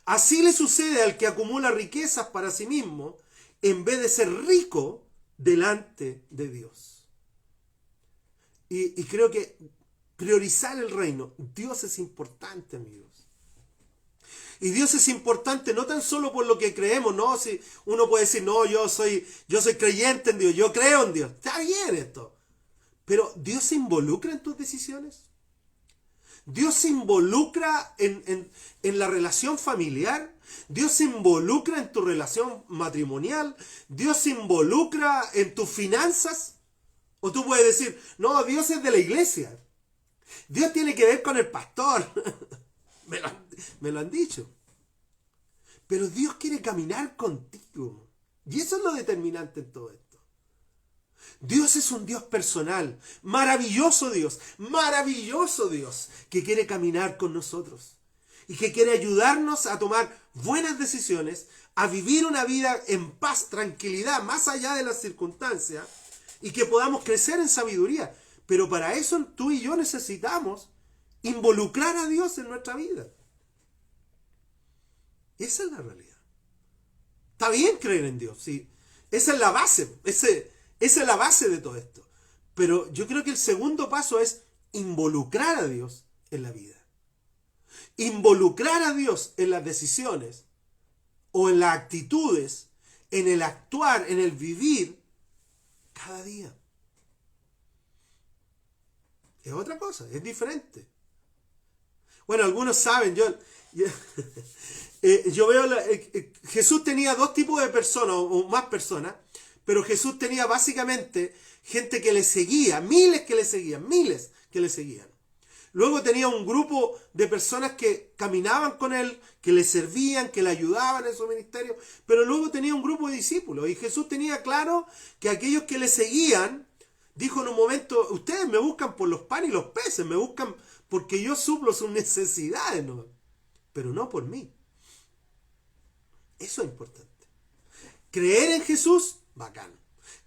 Así le sucede al que acumula riquezas para sí mismo en vez de ser rico delante de Dios. Y creo que priorizar el reino, Dios es importante, amigos. Y Dios es importante no tan solo por lo que creemos, no, si uno puede decir, no, yo soy creyente en Dios, yo creo en Dios, está bien esto. Pero Dios se involucra en tus decisiones. Dios se involucra en la relación familiar. Dios se involucra en tu relación matrimonial. Dios se involucra en tus finanzas. O tú puedes decir, no, Dios es de la iglesia. Dios tiene que ver con el pastor. Me lo han dicho. Pero Dios quiere caminar contigo. Y eso es lo determinante en todo esto. Dios es un Dios personal. Maravilloso Dios, que quiere caminar con nosotros. Y que quiere ayudarnos a tomar buenas decisiones, a vivir una vida en paz, tranquilidad, más allá de las circunstancias. Y que podamos crecer en sabiduría. Pero para eso tú y yo necesitamos involucrar a Dios en nuestra vida. Esa es la realidad. Está bien creer en Dios, sí. Esa es la base. Esa es la base de todo esto. Pero yo creo que el segundo paso es involucrar a Dios en la vida. Involucrar a Dios en las decisiones o en las actitudes, en el actuar, en el vivir cada día. Es otra cosa, es diferente. Bueno, algunos saben, yo veo, Jesús tenía dos tipos de personas, o más personas, pero Jesús tenía básicamente gente que le seguía, miles que le seguían. Luego tenía un grupo de personas que caminaban con él, que le servían, que le ayudaban en su ministerio, pero luego tenía un grupo de discípulos, y Jesús tenía claro que aquellos que le seguían, dijo en un momento, ustedes me buscan por los panes y los peces, me buscan porque yo suplo sus necesidades, ¿no? Pero no por mí. Eso es importante. Creer en Jesús, bacán.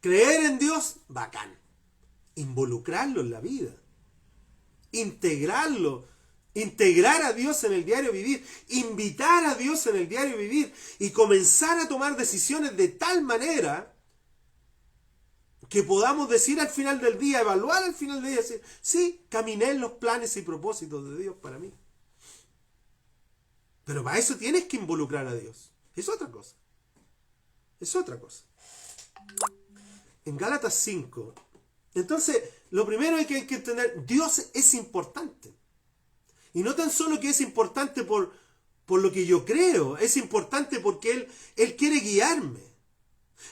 Creer en Dios, bacán. Involucrarlo en la vida. Integrarlo. Integrar a Dios en el diario vivir. Invitar a Dios en el diario vivir. Y comenzar a tomar decisiones de tal manera que podamos decir al final del día, evaluar al final del día, decir, sí, caminé en los planes y propósitos de Dios para mí. Pero para eso tienes que involucrar a Dios. Es otra cosa. Es otra cosa. En Gálatas 5. Entonces, lo primero que hay que entender, Dios es importante. Y no tan solo que es importante por lo que yo creo, es importante porque Él quiere guiarme.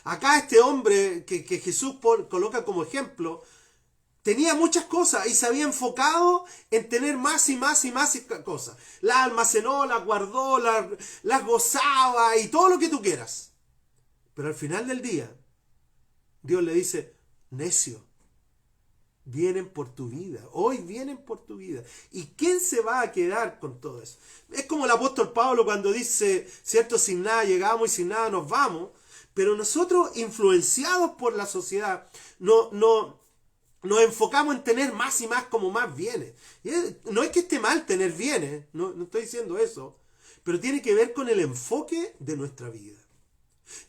Acá este hombre que Jesús coloca como ejemplo, tenía muchas cosas y se había enfocado en tener más y más y más cosas. Las almacenó, las guardó, las gozaba y todo lo que tú quieras. Pero al final del día, Dios le dice, necio, vienen por tu vida, hoy vienen por tu vida. ¿Y quién se va a quedar con todo eso? Es como el apóstol Pablo cuando dice, cierto, sin nada llegamos y sin nada nos vamos, pero nosotros, influenciados por la sociedad, nos enfocamos en tener más y más como más bienes. No es que esté mal tener bienes, no estoy diciendo eso, pero tiene que ver con el enfoque de nuestra vida.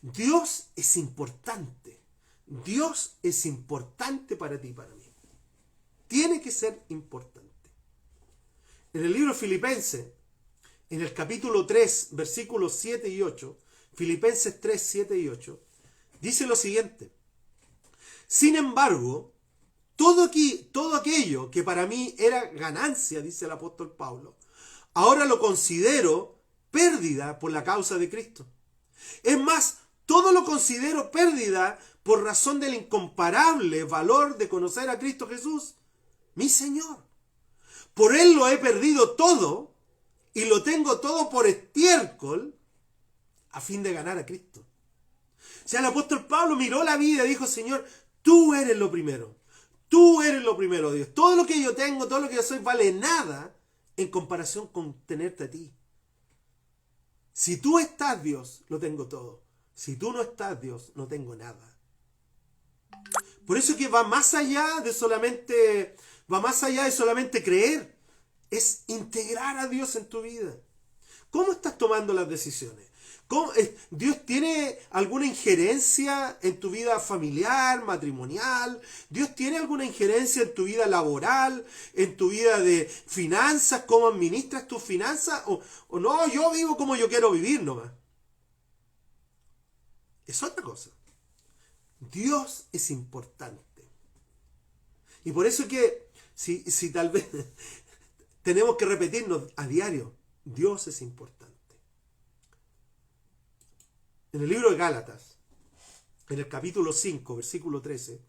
Dios es importante. Dios es importante para ti y para mí. Tiene que ser importante. En el libro Filipenses, en el capítulo 3, versículos 7 y 8, Filipenses 3, 7 y 8, dice lo siguiente. Sin embargo, todo aquello que para mí era ganancia, dice el apóstol Pablo, ahora lo considero pérdida por la causa de Cristo. Es más, todo lo considero pérdida por razón del incomparable valor de conocer a Cristo Jesús, mi Señor. Por Él lo he perdido todo y lo tengo todo por estiércol a fin de ganar a Cristo. O sea, el apóstol Pablo miró la vida y dijo, Señor, tú eres lo primero. Tú eres lo primero, Dios. Todo lo que yo tengo, todo lo que yo soy, vale nada en comparación con tenerte a ti. Si tú estás, Dios, lo tengo todo. Si tú no estás, Dios, no tengo nada. Por eso es que va más allá de solamente creer. Es integrar a Dios en tu vida. ¿Cómo estás tomando las decisiones? ¿Dios tiene alguna injerencia en tu vida familiar, matrimonial? ¿Dios tiene alguna injerencia en tu vida laboral, en tu vida de finanzas? ¿Cómo administras tus finanzas? ¿O no, yo vivo como yo quiero vivir nomás? Es otra cosa. Dios es importante. Y por eso que, si tal vez tenemos que repetirnos a diario, Dios es importante. En el libro de Gálatas, en el capítulo 5, versículo 13,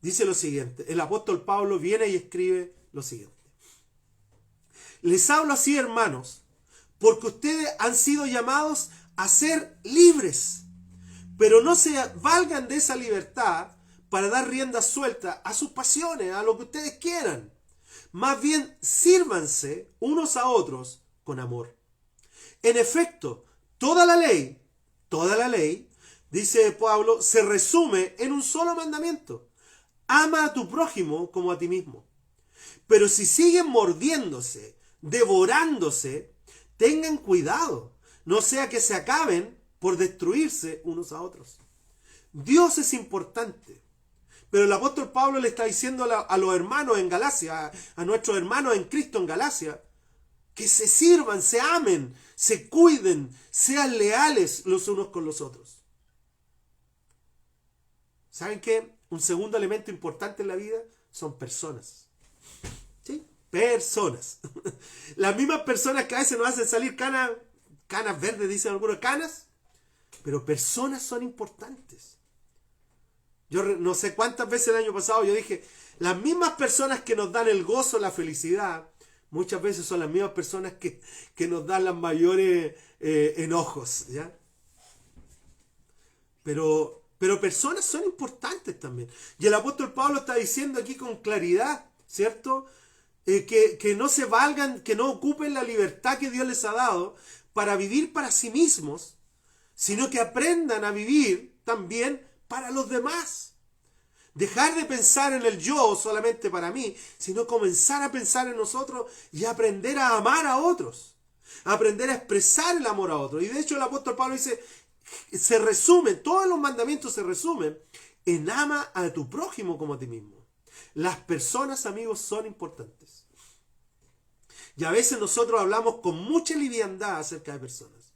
dice lo siguiente. El apóstol Pablo viene y escribe lo siguiente. Les hablo así, hermanos, porque ustedes han sido llamados a ser libres, pero no se valgan de esa libertad para dar rienda suelta a sus pasiones, a lo que ustedes quieran. Más bien, sírvanse unos a otros con amor. En efecto, toda la ley, dice Pablo, se resume en un solo mandamiento. Ama a tu prójimo como a ti mismo. Pero si siguen mordiéndose, devorándose, tengan cuidado, no sea que se acaben por destruirse unos a otros. Dios es importante. Pero el apóstol Pablo le está diciendo a los hermanos en Galacia, a nuestros hermanos en Cristo en Galacia, que se sirvan, se amen, se cuiden, sean leales los unos con los otros. ¿Saben qué? Un segundo elemento importante en la vida son personas. ¿Sí? Personas. Las mismas personas que a veces nos hacen salir canas verdes, dicen algunos, canas, pero personas son importantes. Yo no sé cuántas veces el año pasado yo dije, las mismas personas que nos dan el gozo, la felicidad, muchas veces son las mismas personas que nos dan las mayores enojos, ¿ya? Pero personas son importantes también. Y el apóstol Pablo está diciendo aquí con claridad, ¿cierto? Que no se valgan, que no ocupen la libertad que Dios les ha dado para vivir para sí mismos, sino que aprendan a vivir también para los demás. Dejar de pensar en el yo solamente para mí, sino comenzar a pensar en nosotros y aprender a amar a otros. Aprender a expresar el amor a otros. Y de hecho el apóstol Pablo dice, todos los mandamientos se resumen en ama a tu prójimo como a ti mismo. Las personas, amigos, son importantes. Y a veces nosotros hablamos con mucha liviandad acerca de personas.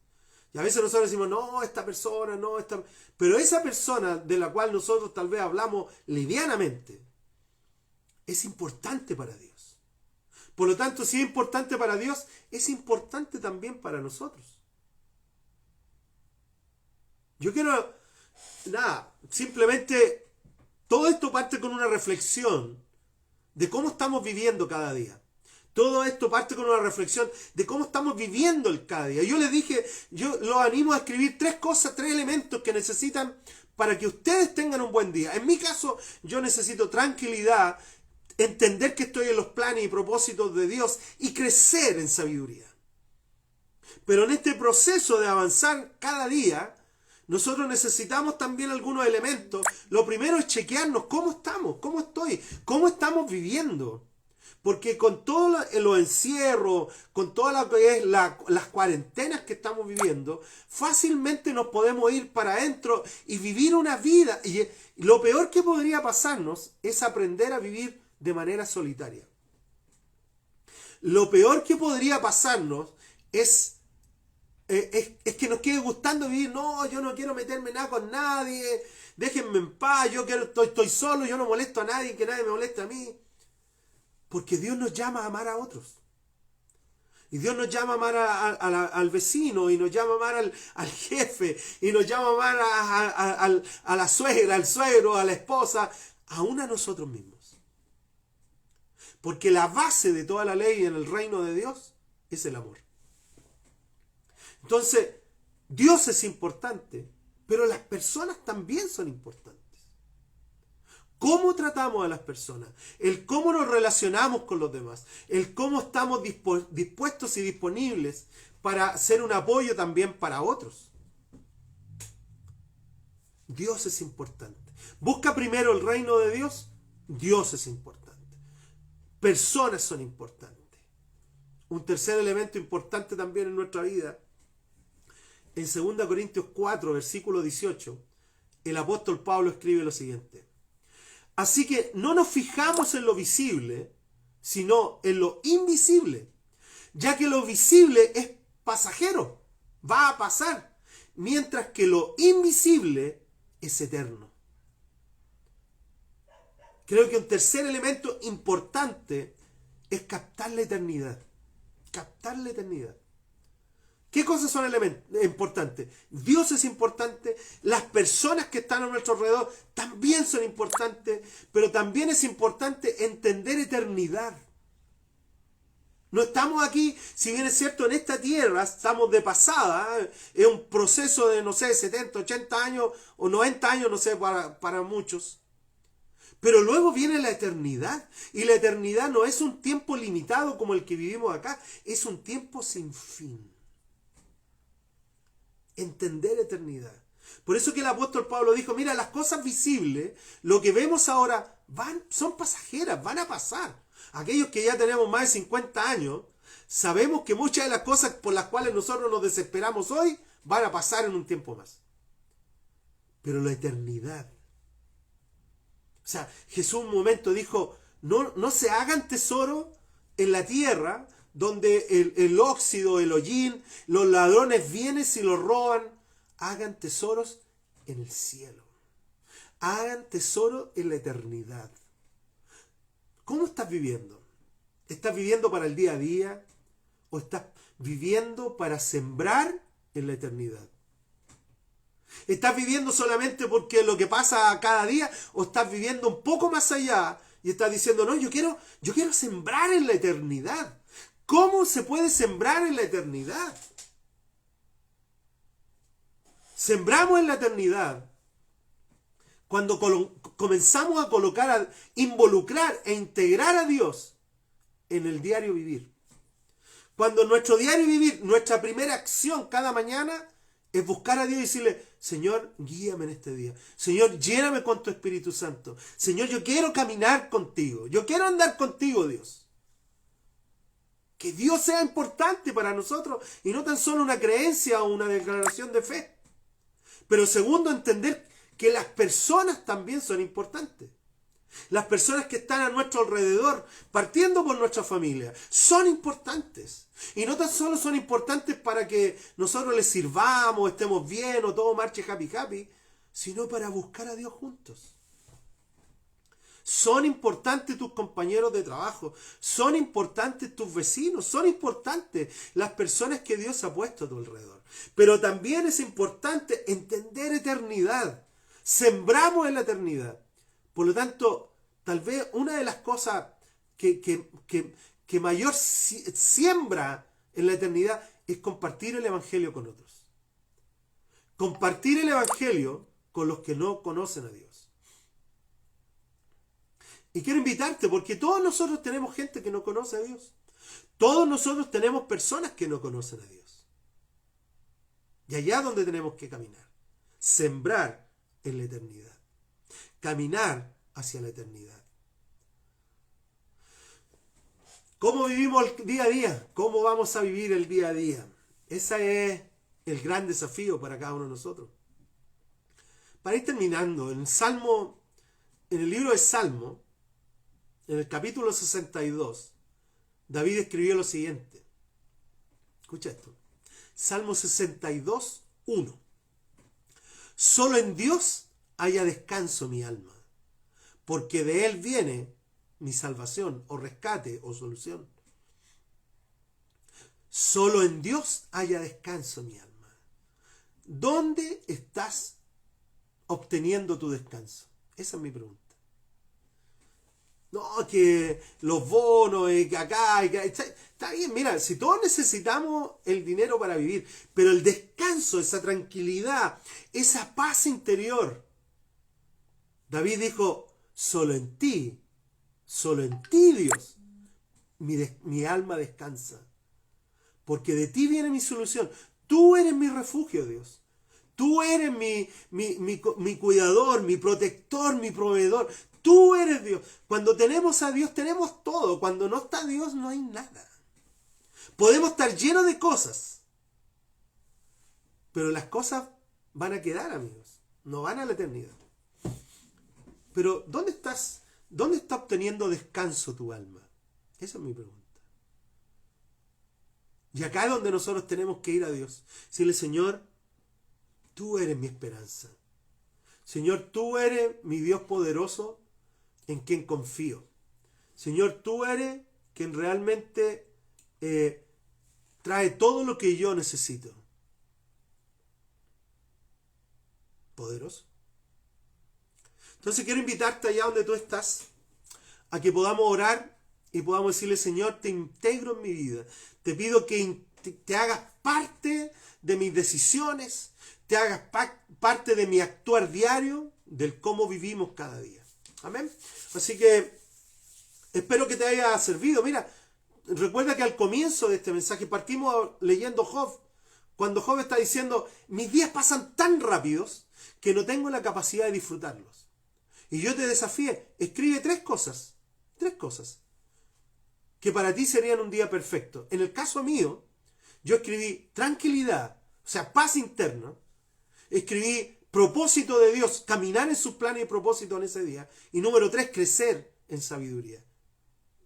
Y a veces nosotros decimos, no, esta persona, no, esta... Pero esa persona de la cual nosotros tal vez hablamos livianamente, es importante para Dios. Por lo tanto, si es importante para Dios, es importante también para nosotros. Yo quiero, simplemente, todo esto parte con una reflexión de cómo estamos viviendo cada día. Todo esto parte con una reflexión de cómo estamos viviendo el cada día. Yo les dije, yo los animo a escribir 3 cosas, 3 elementos que necesitan para que ustedes tengan un buen día. En mi caso, yo necesito tranquilidad, entender que estoy en los planes y propósitos de Dios y crecer en sabiduría. Pero en este proceso de avanzar cada día, nosotros necesitamos también algunos elementos. Lo primero es chequearnos cómo estamos, cómo estoy, cómo estamos viviendo. Porque con todos los encierros, con todas las cuarentenas que estamos viviendo, fácilmente nos podemos ir para adentro y vivir una vida. Y lo peor que podría pasarnos es aprender a vivir de manera solitaria. Lo peor que podría pasarnos es que nos quede gustando vivir. No, yo no quiero meterme nada con nadie, déjenme en paz, estoy solo, yo no molesto a nadie, que nadie me moleste a mí. Porque Dios nos llama a amar a otros. Y Dios nos llama a amar al vecino, y nos llama a amar al jefe, y nos llama a amar a la suegra, al suegro, a la esposa, aún a nosotros mismos. Porque la base de toda la ley en el reino de Dios es el amor. Entonces, Dios es importante, pero las personas también son importantes. ¿Cómo tratamos a las personas? El cómo nos relacionamos con los demás. El cómo estamos dispuestos y disponibles para ser un apoyo también para otros. Dios es importante. Busca primero el reino de Dios. Dios es importante. Personas son importantes. Un tercer elemento importante también en nuestra vida. En 2 Corintios 4, versículo 18, el apóstol Pablo escribe lo siguiente. Así que no nos fijamos en lo visible, sino en lo invisible, ya que lo visible es pasajero, va a pasar, mientras que lo invisible es eterno. Creo que un tercer elemento importante es captar la eternidad. Captar la eternidad. ¿Qué cosas son importantes? Dios es importante, las personas que están a nuestro alrededor también son importantes, pero también es importante entender eternidad. No estamos aquí, si bien es cierto, en esta tierra, estamos de pasada, es un proceso de, 70, 80 años o 90 años, para muchos. Pero luego viene la eternidad, y la eternidad no es un tiempo limitado como el que vivimos acá, es un tiempo sin fin. Entender eternidad. Por eso que el apóstol Pablo dijo, mira, las cosas visibles, lo que vemos ahora, son pasajeras, van a pasar. Aquellos que ya tenemos más de 50 años, sabemos que muchas de las cosas por las cuales nosotros nos desesperamos hoy, van a pasar en un tiempo más. Pero la eternidad. O sea, Jesús un momento dijo, no se hagan tesoro en la tierra, donde el óxido, el hollín, los ladrones vienen y los roban. Hagan tesoros en el cielo. Hagan tesoro en la eternidad. ¿Cómo estás viviendo? ¿Estás viviendo para el día a día? ¿O estás viviendo para sembrar en la eternidad? ¿Estás viviendo solamente porque lo que pasa cada día? ¿O estás viviendo un poco más allá y estás diciendo, no, yo quiero sembrar en la eternidad? ¿Cómo se puede sembrar en la eternidad? Sembramos en la eternidad cuando comenzamos a involucrar e integrar a Dios en el diario vivir. Cuando nuestro diario vivir, nuestra primera acción cada mañana es buscar a Dios y decirle, Señor, guíame en este día. Señor, lléname con tu Espíritu Santo. Señor, yo quiero caminar contigo. Yo quiero andar contigo, Dios. Que Dios sea importante para nosotros y no tan solo una creencia o una declaración de fe. Pero segundo, entender que las personas también son importantes. Las personas que están a nuestro alrededor, partiendo por nuestra familia, son importantes. Y no tan solo son importantes para que nosotros les sirvamos, estemos bien o todo marche happy happy, sino para buscar a Dios juntos. Son importantes tus compañeros de trabajo, son importantes tus vecinos, son importantes las personas que Dios ha puesto a tu alrededor. Pero también es importante entender eternidad. Sembramos en la eternidad. Por lo tanto, tal vez una de las cosas que mayor siembra en la eternidad es compartir el Evangelio con otros. Compartir el Evangelio con los que no conocen a Dios. Y quiero invitarte, porque todos nosotros tenemos gente que no conoce a Dios. Todos nosotros tenemos personas que no conocen a Dios. Y allá es donde tenemos que caminar. Sembrar en la eternidad. Caminar hacia la eternidad. ¿Cómo vivimos el día a día? ¿Cómo vamos a vivir el día a día? Ese es el gran desafío para cada uno de nosotros. Para ir terminando, en el libro de Salmo, en el capítulo 62, David escribió lo siguiente. Escucha esto. Salmo 62, 1. Solo en Dios haya descanso mi alma, porque de Él viene mi salvación, o rescate, o solución. Solo en Dios haya descanso mi alma. ¿Dónde estás obteniendo tu descanso? Esa es mi pregunta. No, que los bonos, que acá, está bien, mira, si todos necesitamos el dinero para vivir, pero el descanso, esa tranquilidad, esa paz interior. David dijo, solo en ti, Dios, mi alma descansa. Porque de ti viene mi solución. Tú eres mi refugio, Dios. Tú eres mi cuidador, mi protector, mi proveedor. Tú eres Dios. Cuando tenemos a Dios, tenemos todo. Cuando no está Dios, no hay nada. Podemos estar llenos de cosas, pero las cosas van a quedar, amigos. No van a la eternidad. Pero, ¿dónde estás? ¿Dónde está obteniendo descanso tu alma? Esa es mi pregunta. Y acá es donde nosotros tenemos que ir a Dios. Decirle, Señor, tú eres mi esperanza. Señor, tú eres mi Dios poderoso en quien confío. Señor, tú eres quien realmente trae todo lo que yo necesito. Poderoso. Entonces quiero invitarte allá donde tú estás a que podamos orar y podamos decirle, Señor, te integro en mi vida. Te pido que te hagas parte de mis decisiones, te hagas parte de mi actuar diario, del cómo vivimos cada día. Amén. Así que espero que te haya servido. Mira, recuerda que al comienzo de este mensaje partimos leyendo Job. Cuando Job está diciendo, mis días pasan tan rápidos que no tengo la capacidad de disfrutarlos. Y yo te desafié, escribe tres cosas que para ti serían un día perfecto. En el caso mío, yo escribí tranquilidad, o sea, paz interna. Escribí propósito de Dios, caminar en sus planes y propósitos en ese día. Y número 3, crecer en sabiduría.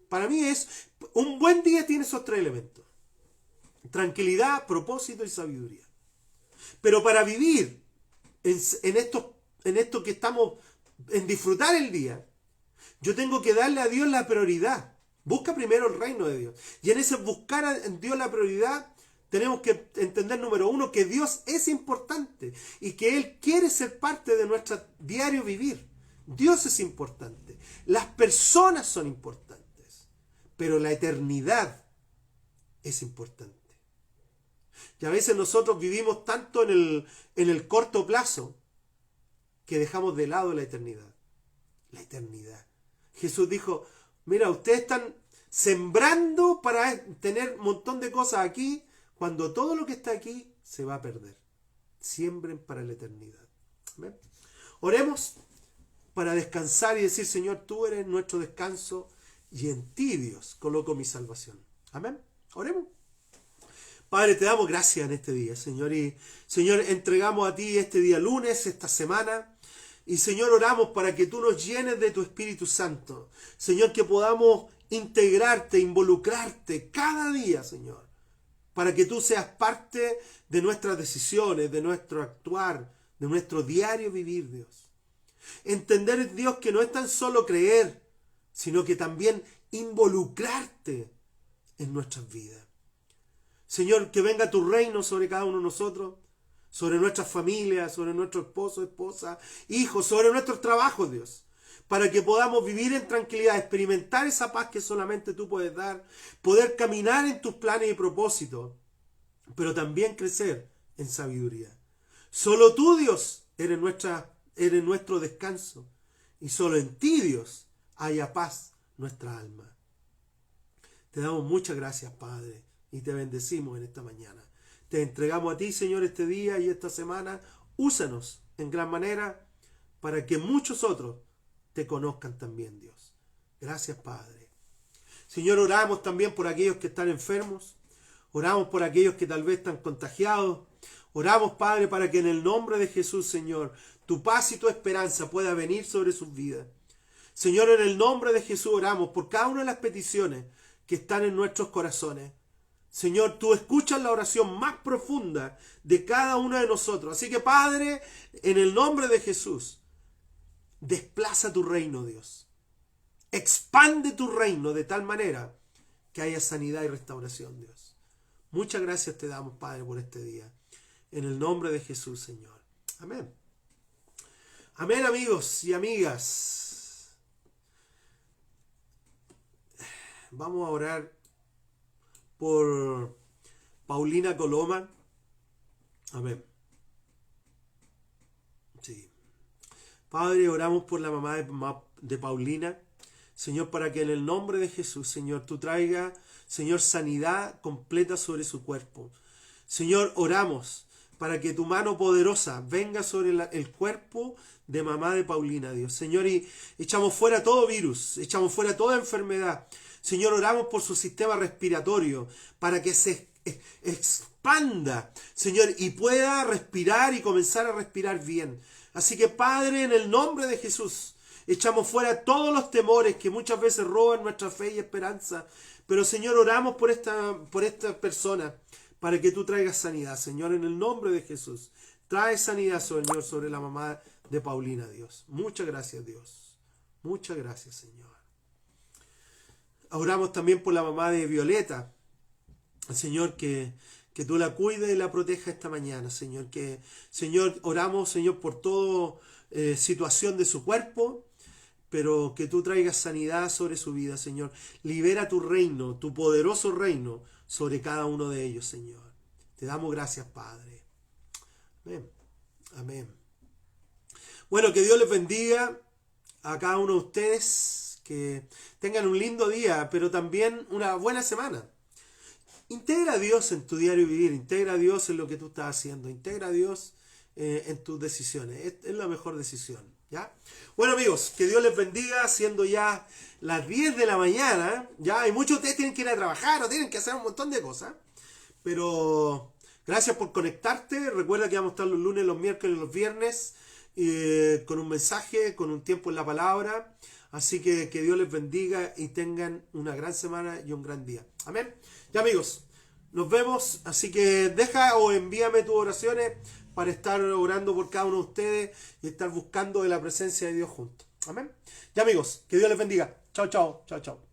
Para mí un buen día tiene esos tres elementos. Tranquilidad, propósito y sabiduría. Pero para vivir en esto que estamos, en disfrutar el día, yo tengo que darle a Dios la prioridad. Busca primero el reino de Dios. Y en ese buscar a Dios la prioridad, tenemos que entender, número 1, que Dios es importante y que Él quiere ser parte de nuestro diario vivir. Dios es importante. Las personas son importantes. Pero la eternidad es importante. Y a veces nosotros vivimos tanto en el corto plazo que dejamos de lado la eternidad. La eternidad. Jesús dijo, mira, ustedes están sembrando para tener un montón de cosas aquí, cuando todo lo que está aquí se va a perder. Siembren para la eternidad. ¿Ven? Oremos para descansar y decir, Señor, tú eres nuestro descanso y en ti, Dios, coloco mi salvación. Amén. Oremos. Padre, te damos gracias en este día, Señor. Y, Señor, entregamos a ti este día lunes, esta semana. Y Señor, oramos para que tú nos llenes de tu Espíritu Santo. Señor, que podamos integrarte, involucrarte cada día, Señor. Para que tú seas parte de nuestras decisiones, de nuestro actuar, de nuestro diario vivir, Dios. Entender, Dios, que no es tan solo creer, sino que también involucrarte en nuestras vidas. Señor, que venga tu reino sobre cada uno de nosotros, sobre nuestras familias, sobre nuestro esposo, esposa, hijos, sobre nuestros trabajos, Dios, para que podamos vivir en tranquilidad, experimentar esa paz que solamente tú puedes dar, poder caminar en tus planes y propósitos, pero también crecer en sabiduría. Solo tú, Dios, eres nuestro descanso, y solo en ti, Dios, haya paz nuestra alma. Te damos muchas gracias, Padre, y te bendecimos en esta mañana. Te entregamos a ti, Señor, este día y esta semana. Úsanos en gran manera para que muchos otros te conozcan también, Dios. Gracias, Padre. Señor, oramos también por aquellos que están enfermos. Oramos por aquellos que tal vez están contagiados. Oramos, Padre, para que en el nombre de Jesús, Señor, tu paz y tu esperanza pueda venir sobre sus vidas. Señor, en el nombre de Jesús oramos por cada una de las peticiones que están en nuestros corazones. Señor, tú escuchas la oración más profunda de cada uno de nosotros. Así que, Padre, en el nombre de Jesús, desplaza tu reino, Dios. Expande tu reino de tal manera que haya sanidad y restauración, Dios. Muchas gracias te damos, Padre, por este día. En el nombre de Jesús, Señor. Amén. Amén, amigos y amigas. Vamos a orar por Paulina Coloma. Amén. Sí. Padre, oramos por la mamá de Paulina. Señor, para que en el nombre de Jesús, Señor, tú traigas, Señor, sanidad completa sobre su cuerpo. Señor, oramos para que tu mano poderosa venga sobre el cuerpo de mamá de Paulina, Dios. Señor, y echamos fuera todo virus, echamos fuera toda enfermedad. Señor, oramos por su sistema respiratorio, para que se expanda, Señor, y pueda respirar y comenzar a respirar bien. Así que, Padre, en el nombre de Jesús, echamos fuera todos los temores que muchas veces roban nuestra fe y esperanza. Pero, Señor, oramos por esta persona, para que tú traigas sanidad, Señor, en el nombre de Jesús. Trae sanidad, Señor, sobre la mamá de Paulina, Dios. Muchas gracias, Dios. Muchas gracias, Señor. Oramos también por la mamá de Violeta. Señor, que tú la cuides y la protejas esta mañana, Señor. Señor, oramos, Señor, por toda situación de su cuerpo, pero que tú traigas sanidad sobre su vida, Señor. Libera tu reino, tu poderoso reino, sobre cada uno de ellos, Señor. Te damos gracias, Padre. Amén. Amén. Bueno, que Dios les bendiga a cada uno de ustedes. Que tengan un lindo día, pero también una buena semana. Integra a Dios en tu diario vivir, integra a Dios en lo que tú estás haciendo, integra a Dios en tus decisiones. Es la mejor decisión, ¿ya? Bueno, amigos, que Dios les bendiga, siendo ya las 10 de la mañana, ¿ya? Y muchos de ustedes tienen que ir a trabajar o tienen que hacer un montón de cosas, pero gracias por conectarte. Recuerda que vamos a estar los lunes, los miércoles y los viernes con un mensaje, con un tiempo en la palabra. Así que Dios les bendiga y tengan una gran semana y un gran día. Amén. Ya, amigos, nos vemos. Así que deja o envíame tus oraciones para estar orando por cada uno de ustedes y estar buscando de la presencia de Dios juntos. Amén. Ya, amigos, que Dios les bendiga. Chao, chao, chao, chao.